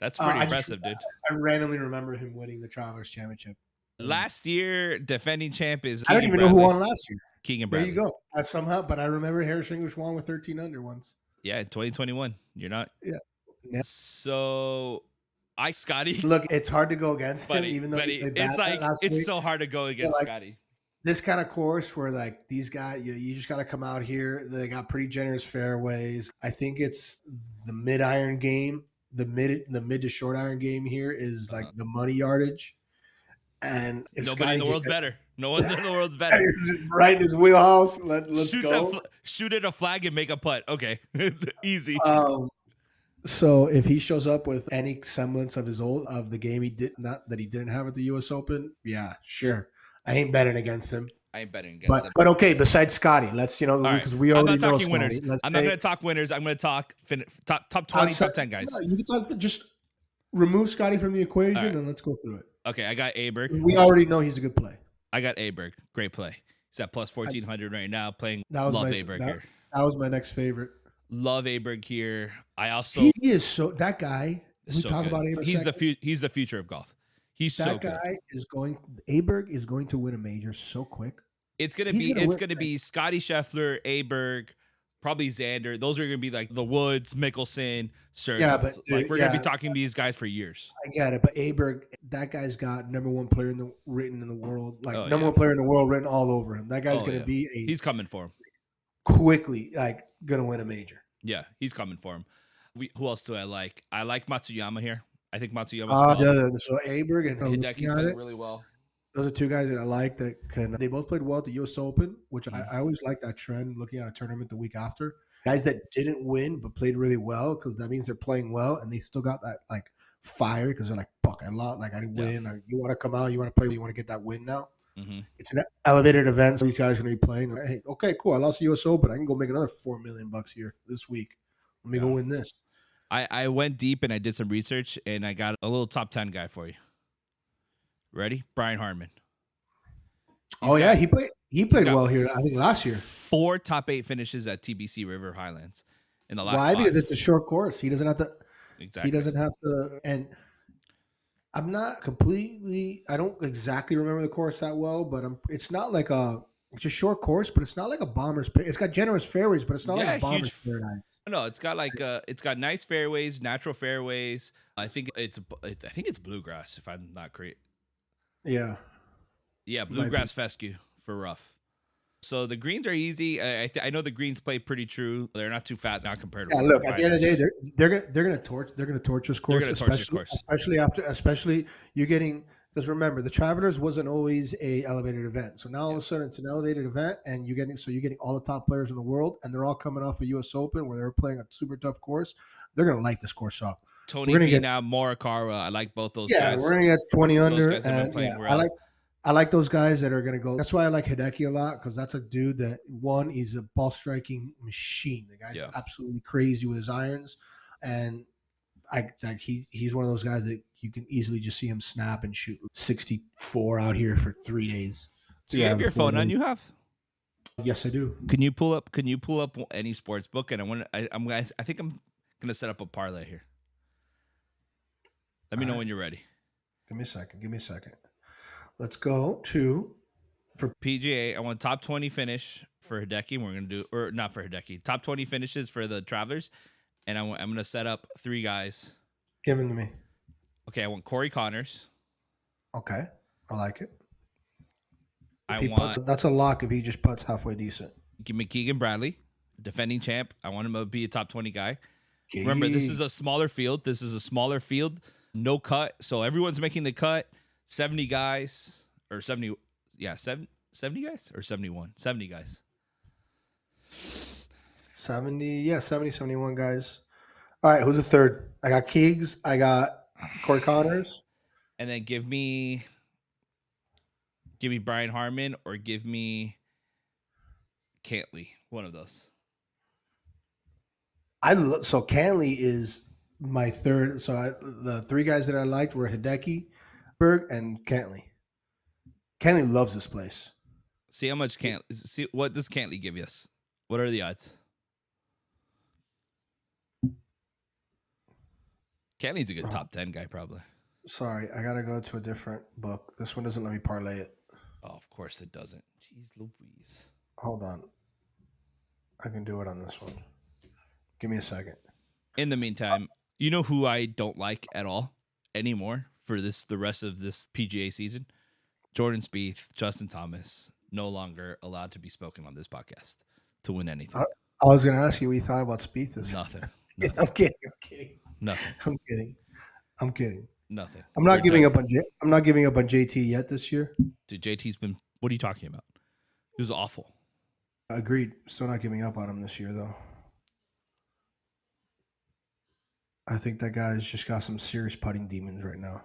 That's pretty impressive, dude. I randomly remember him winning the Travelers Championship. Last year, defending champ is. I don't even know who won last year. Keegan Bradley. There you go. But I remember Harris English won with 13 under once. Yeah, in 2021. You're not. Yeah. So, Scotty. Look, it's hard to go against him, even though it's so hard to go against Scotty. This kind of course where these guys, you just got to come out here. They got pretty generous fairways. I think it's the mid iron game. The mid to short iron game here is the money yardage. And if nobody in the world's better. No one in the world's better. He's right in his wheelhouse. Let's go. Shoot at a flag and make a putt. Okay, easy. So if he shows up with any semblance of the game he didn't have at the U.S. Open, yeah, sure. I ain't betting against him. But okay, besides Scotty, let's because we already know Scotty. Winners. I'm not going to talk winners. I'm going to talk top 20, top 10 guys. You can talk. Just remove Scotty from the equation and let's go through it. Okay, I got Aberg. We already know he's a good play. I got Aberg. Great play. He's at plus 1,400 right now. Playing. Love Aberg here. That was my next favorite. Love Aberg here. I also he is that guy. We talk about Aberg. He's the future of golf. He's so good. Aberg is going to win a major so quick. It's gonna be Scotty Scheffler, Aberg, probably Xander. Those are gonna be like the Woods, Mickelson, Sergio. Yeah, but we're gonna be talking to these guys for years. I get it, but Aberg, that guy's got number one player written in the world, number one player in the world written all over him. That guy's gonna be he's coming for him quickly, gonna win a major. Yeah, he's coming for him. Who else do I like? I like Matsuyama here. I think Matsuyama's 12. So Aberg and Hideki's playing really well. Those are two guys that I like that they both played well at the US Open, which I always like that trend looking at a tournament the week after. Guys that didn't win but played really well, because that means they're playing well and they still got that like fire, because they're like, fuck, I lost, like I didn't win. Like, you want to come out, you want to play, you want to get that win now. It's an elevated event, so these guys are going to be playing. Hey, okay, cool. I lost the US Open. I can go make another $4 million here this week. Let me go win this. I went deep and I did some research and I got a little top 10 guy for you. Ready? Brian Harman. He played well here, I think, last year. 4 top 8 finishes at TBC River Highlands in the last. Why? 5. Because it's a short course. He doesn't have to. Exactly. He doesn't have to. And I'm not completely. I don't exactly remember the course that well, but it's not like it's a short course, but it's not like a bomber's. It's got generous fairways, but it's not like a bomber's paradise. No, it's got like it's got nice fairways, natural fairways. I think it's bluegrass, if I'm not correct. Yeah. Yeah, bluegrass fescue for rough. So the greens are easy. I know the greens play pretty true. They're not too fast, not compared to. Yeah, look, at the end of the day, they're gonna torch this course, especially you're getting, because remember, the Travelers wasn't always a elevated event. So now all of a sudden it's an elevated event, and you're getting all the top players in the world, and they're all coming off a US Open where they're playing a super tough course. They're gonna light this course up. Tony Finau, Morikawa, I like both those guys. Yeah, we're gonna get 20 under. And I like those guys that are going to go. That's why I like Hideki a lot, because that's a dude that, one, he's a ball striking machine. The guy's absolutely crazy with his irons, and he's one of those guys that you can easily just see him snap and shoot 64 out here for 3 days. Do you have your phone on? You have? Yes, I do. Can you pull up any sports book? And I think I'm gonna set up a parlay here. Let me know when you're ready. Give me a second. Let's go for PGA. I want top 20 finish for Hideki. We're gonna do, or not for Hideki. Top 20 finishes for the Travelers, and I'm gonna set up 3 guys. Give them to me. Okay, I want Corey Connors. Okay, I like it. Putts, that's a lock if he just putts halfway decent. Give me Keegan Bradley, defending champ. I want him to be a top 20 guy. Remember, this is a smaller field. No cut, so everyone's making the cut. 70 guys or 70 guys or 71 70 guys. 71 guys. All right, who's the third? I got Keegs, I got Corey Connors, and then give me Brian Harman or give me Cantley, one of those. So Cantley is my third. So the 3 guys that I liked were Hideki, Berg, and Cantley. Cantley loves this place. See how much Cantley. See what does Cantley give us? What are the odds? Cantley's a good top 10 guy, probably. Sorry, I gotta go to a different book. This one doesn't let me parlay it. Oh, of course it doesn't. Jeez Louise. Hold on. I can do it on this one. Give me a second. In the meantime, you know who I don't like at all anymore for the rest of this PGA season? Jordan Spieth, Justin Thomas, no longer allowed to be spoken on this podcast to win anything. I was going to ask you what you thought about Spieth. Nothing. I'm kidding. Nothing. I'm kidding. Nothing. I'm not giving up on JT yet this year. Dude, JT's been. What are you talking about? He was awful. Agreed. Still not giving up on him this year, though. I think that guy's just got some serious putting demons right now.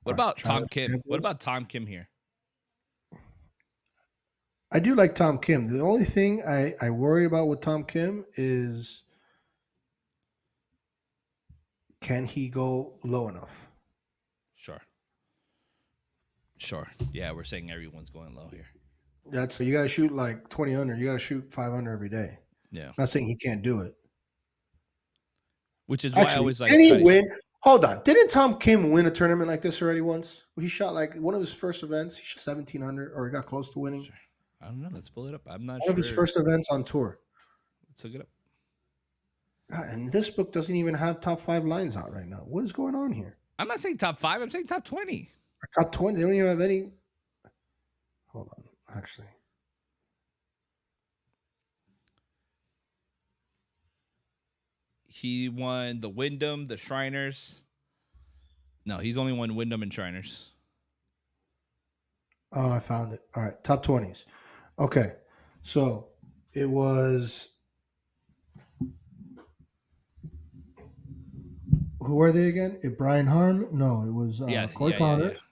What about Tom Kim? What about Tom Kim here? I do like Tom Kim. The only thing I worry about with Tom Kim is, can he go low enough? Sure. Yeah, we're saying everyone's going low here. You got to shoot like 20 under. You got to shoot 5 under every day. Yeah. I'm not saying he can't do it. Which is why I always like. Did he win? Hold on. Didn't Tom Kim win a tournament like this already once? He shot like one of his first events. He shot 17 under, or he got close to winning. Sure. I don't know. Let's pull it up. I'm not sure. One of his first events on tour. Let's look it up. God, and this book doesn't even have top 5 lines out right now. What is going on here? I'm not saying top 5. I'm saying top 20. Top 20. They don't even have any. Hold on. Actually. He won the Wyndham, the Shriners. No, he's only won Wyndham and Shriners. Oh, I found it. All right, top 20s. Okay, so it was. Who are they again? Brian Harm? No, it was Corey Connors.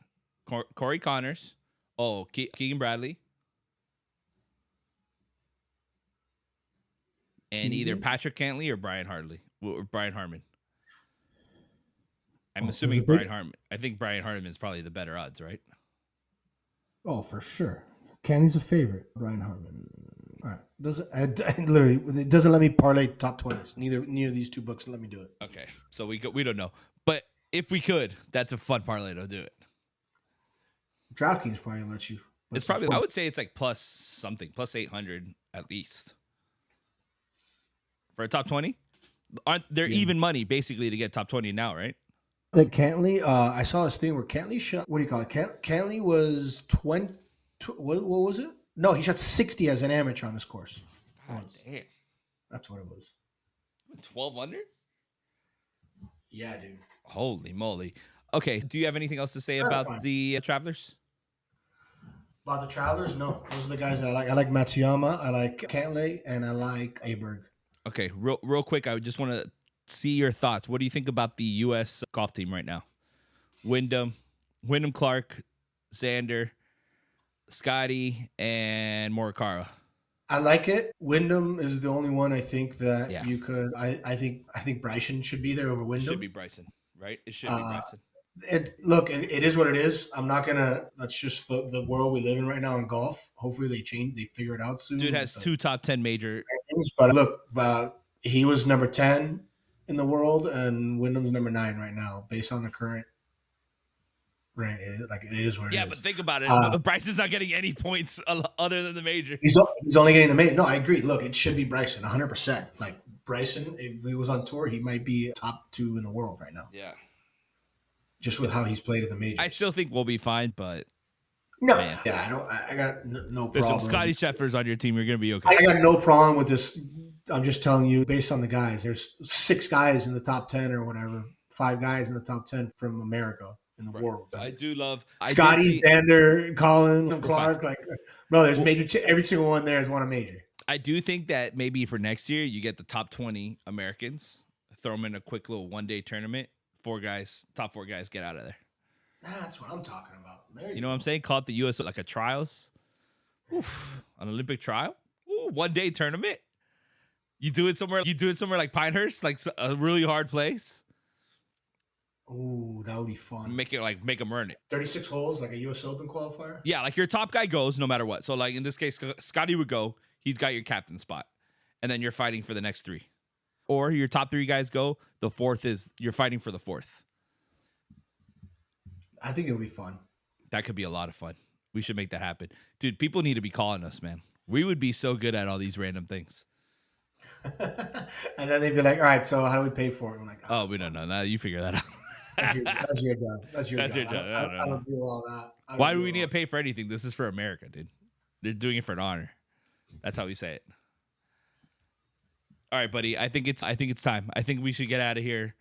Corey Connors. Oh, Keegan Bradley. And either Patrick Cantley or Brian Hartley or Brian Harmon. I'm assuming Brian Harmon. I think Brian Harmon is probably the better odds, right? Oh, for sure. Cantley's a favorite. Brian Harmon. All right. Literally, it doesn't let me parlay top 20s. Neither of these two books let me do it. Okay, so we don't know, but if we could, that's a fun parlay to do it. DraftKings probably lets you. It's probably. I would say it's like plus something, plus 800 at least for a top 20. Aren't there even money basically to get top 20 now, right? Like Cantley, I saw this thing where Cantley shot. What do you call it? Cantley was 20. What was it? No, he shot 60 as an amateur on this course. Damn. That's what it was. 12 under? Yeah, dude. Holy moly. Okay, do you have anything else to say about the Travelers? About the Travelers? No. Those are the guys that I like. I like Matsuyama, I like Cantley, and I like Aberg. Okay, real quick, I just want to see your thoughts. What do you think about the U.S. golf team right now? Wyndham Clark, Xander, Scotty, and Morikawa. I like it. Wyndham is the only one I think that you could. I think Bryson should be there over Wyndham. Should be Bryson, right? It should be Bryson. It is what it is. I'm not gonna. That's just the world we live in right now in golf. Hopefully they figure it out soon. Dude has 2 top 10 major. But look, he was number 10 in the world, and Wyndham's number 9 right now, based on the current. Right, like it is what it is. Yeah, but think about it. Bryson's not getting any points other than the major. He's only getting the major. No, I agree. Look, it should be Bryson, 100%. Like Bryson, if he was on tour, he might be top 2 in the world right now. Yeah, just with how he's played at the majors. I still think we'll be fine, but no, I got no problem. There's some Scotty Schefflers on your team. You're gonna be okay. I got no problem with this. I'm just telling you, based on the guys. There's 6 guys in the top 10 or whatever. 5 guys in the top 10 from America. In the world, I do love Scotty, Xander, Colin, Clark. Like, bro, there's major. Every single one there has won a major. I do think that maybe for next year you get the top 20 Americans, throw them in a quick little one-day tournament. 4 guys, top 4 guys, get out of there. That's what I'm talking about. You know what I'm saying? Call it the U.S. like a trials, an Olympic trial, one-day tournament. You do it somewhere like Pinehurst, like a really hard place. Ooh, that would be fun. Make them earn it. 36 holes, like a U.S. Open qualifier? Yeah, like your top guy goes no matter what. So like in this case, Scotty would go. He's got your captain spot. And then you're fighting for the next 3. Or your top 3 guys go. The 4th is you're fighting for the 4th. I think it would be fun. That could be a lot of fun. We should make that happen. Dude, people need to be calling us, man. We would be so good at all these random things. And then they'd be like, all right, so how do we pay for it? I'm like, oh, we don't know. Now you figure that out. That's your job. That's your job. I don't do all that. Why do we need to pay for anything? This is for America, dude. They're doing it for an honor. That's how we say it. All right, buddy. I think it's time. I think we should get out of here.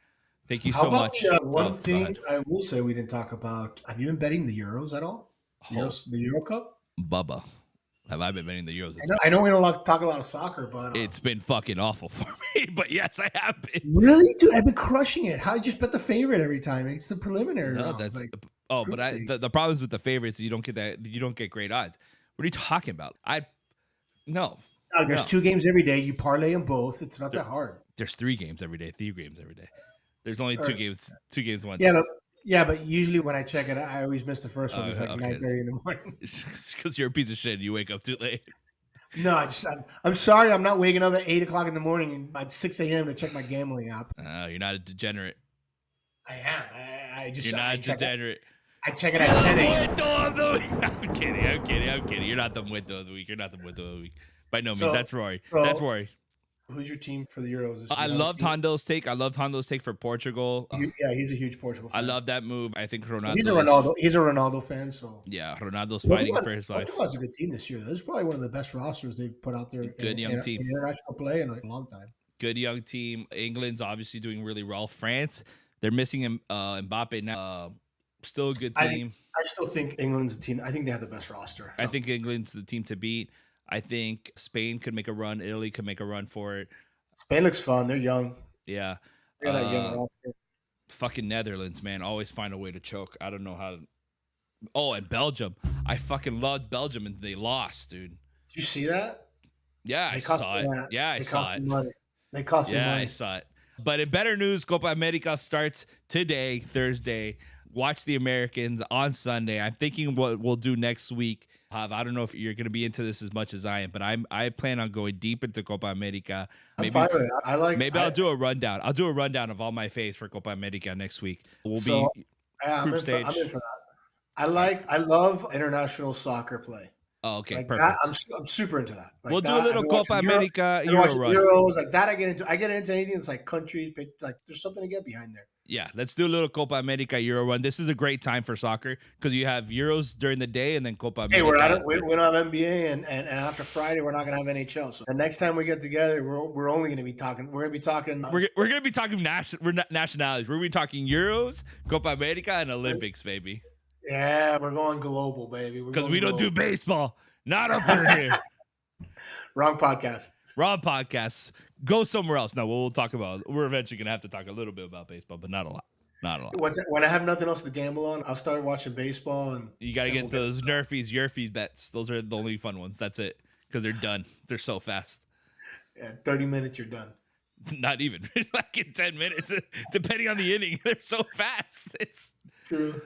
Thank you so much. One thing I will say we didn't talk about. Have you been betting the Euros at all? The Euro Cup? Bubba. Have I been betting the Euros? I know we don't talk a lot of soccer, but it's been fucking awful for me. But yes, I have been. Really, dude? I've been crushing it. How you just bet the favorite every time? It's the preliminary. No, that's like, the problem is with the favorites. You don't get that. You don't get great odds. What are you talking about? No. There's 2 games every day. You parlay them both. It's not that hard. There's 3 games every day. 3 games every day. There's only 2 games. 2 games one. Yeah, but usually when I check it, I always miss the first one. It's like 9:30 in the morning. It's because you're a piece of shit. And you wake up too late. No, I'm sorry. I'm not waking up at 8 o'clock in the morning at 6 a.m. to check my gambling app. You're not a degenerate. I am. You're not a degenerate. I check it at 10 a.m. I'm kidding. You're not the window of the week. By no means. That's Rory. That's Rory. Who's your team for the Euros? I loved Hondo's take. I loved Hondo's take for Portugal. He's a huge Portugal fan. I love that move. I think Ronaldo. He's a Ronaldo fan. So yeah, Ronaldo's fighting for his life. Portugal has a good team this year. This is probably one of the best rosters they've put out there. Good young team. In international play in a long time. Good young team. England's obviously doing really well. France, they're missing Mbappe now. Still a good team. I still think England's the team. I think they have the best roster. I think England's the team to beat. I think Spain could make a run. Italy could make a run for it. Spain looks fun. They're young. Yeah. They got that young roster. Fucking Netherlands, man. Always find a way to choke. I don't know how to. Oh, and Belgium. I fucking loved Belgium, and they lost, dude. Did you see that? Yeah, I saw it. Yeah, I saw it. They cost me money. Yeah, I saw it. But in better news, Copa America starts today, Thursday. Watch the Americans on Sunday. I'm thinking what we'll do next week. I don't know if you're going to be into this as much as I am, but I plan on going deep into Copa America. Maybe, I'm fine with it. Maybe I'll do a rundown. I'll do a rundown of all my faves for Copa America next week. We'll be group stage. I'm in for that. I love international soccer play. Oh, okay, like perfect. That, I'm super into that. Like we'll do a little Copa America Euro run. Euros, like that. I get into anything that's like countries. Like there's something to get behind there. Yeah, let's do a little Copa America Euro run. This is a great time for soccer because you have Euros during the day and then Copa America. Hey, we're not NBA, and after Friday we're not gonna have NHL. So the next time we get together, we're only gonna be talking. We're gonna be talking. We're gonna be talking nationalities. We're gonna be talking Euros, Copa America, and Olympics, baby. Yeah, we're going global, baby. Because we don't do baseball. Not up here. Wrong podcast. Wrong podcast. Go somewhere else. No, we'll talk about. We're eventually gonna have to talk a little bit about baseball, but not a lot. Not a lot. When I have nothing else to gamble on, I'll start watching baseball. And you got to get those Nerfies, Yerfies bets. Those are the only fun ones. That's it. Because they're done. They're so fast. Yeah, 30 minutes, you're done. Not even. Like in 10 minutes, depending on the inning. They're so fast. It's true.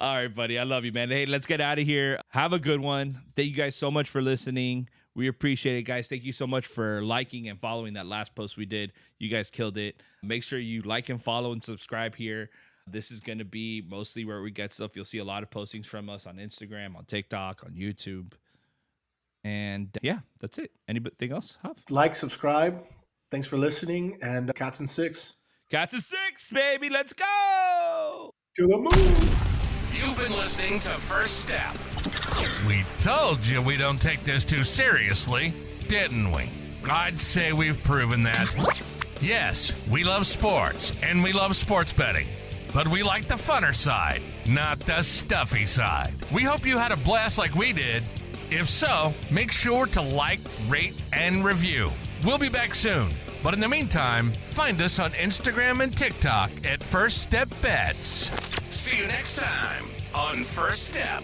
All right, buddy. I love you, man. Hey, let's get out of here. Have a good one. Thank you guys so much for listening. We appreciate it, guys. Thank you so much for liking and following that last post we did. You guys killed it. Make sure you like and follow and subscribe here. This is going to be mostly where we get stuff. You'll see a lot of postings from us on Instagram, on TikTok, on YouTube. And yeah, that's it. Anything else, Huff? Like, subscribe. Thanks for listening. And Cats and Six. Cats and Six, baby. Let's go. To the moon. You've been listening to First Step. We told you we don't take this too seriously, didn't we? I'd say we've proven that. Yes, we love sports, and we love sports betting. But we like the funner side, not the stuffy side. We hope you had a blast like we did. If so, make sure to like, rate, and review. We'll be back soon. But in the meantime, find us on Instagram and TikTok at First Step Bets. See you next time on First Step.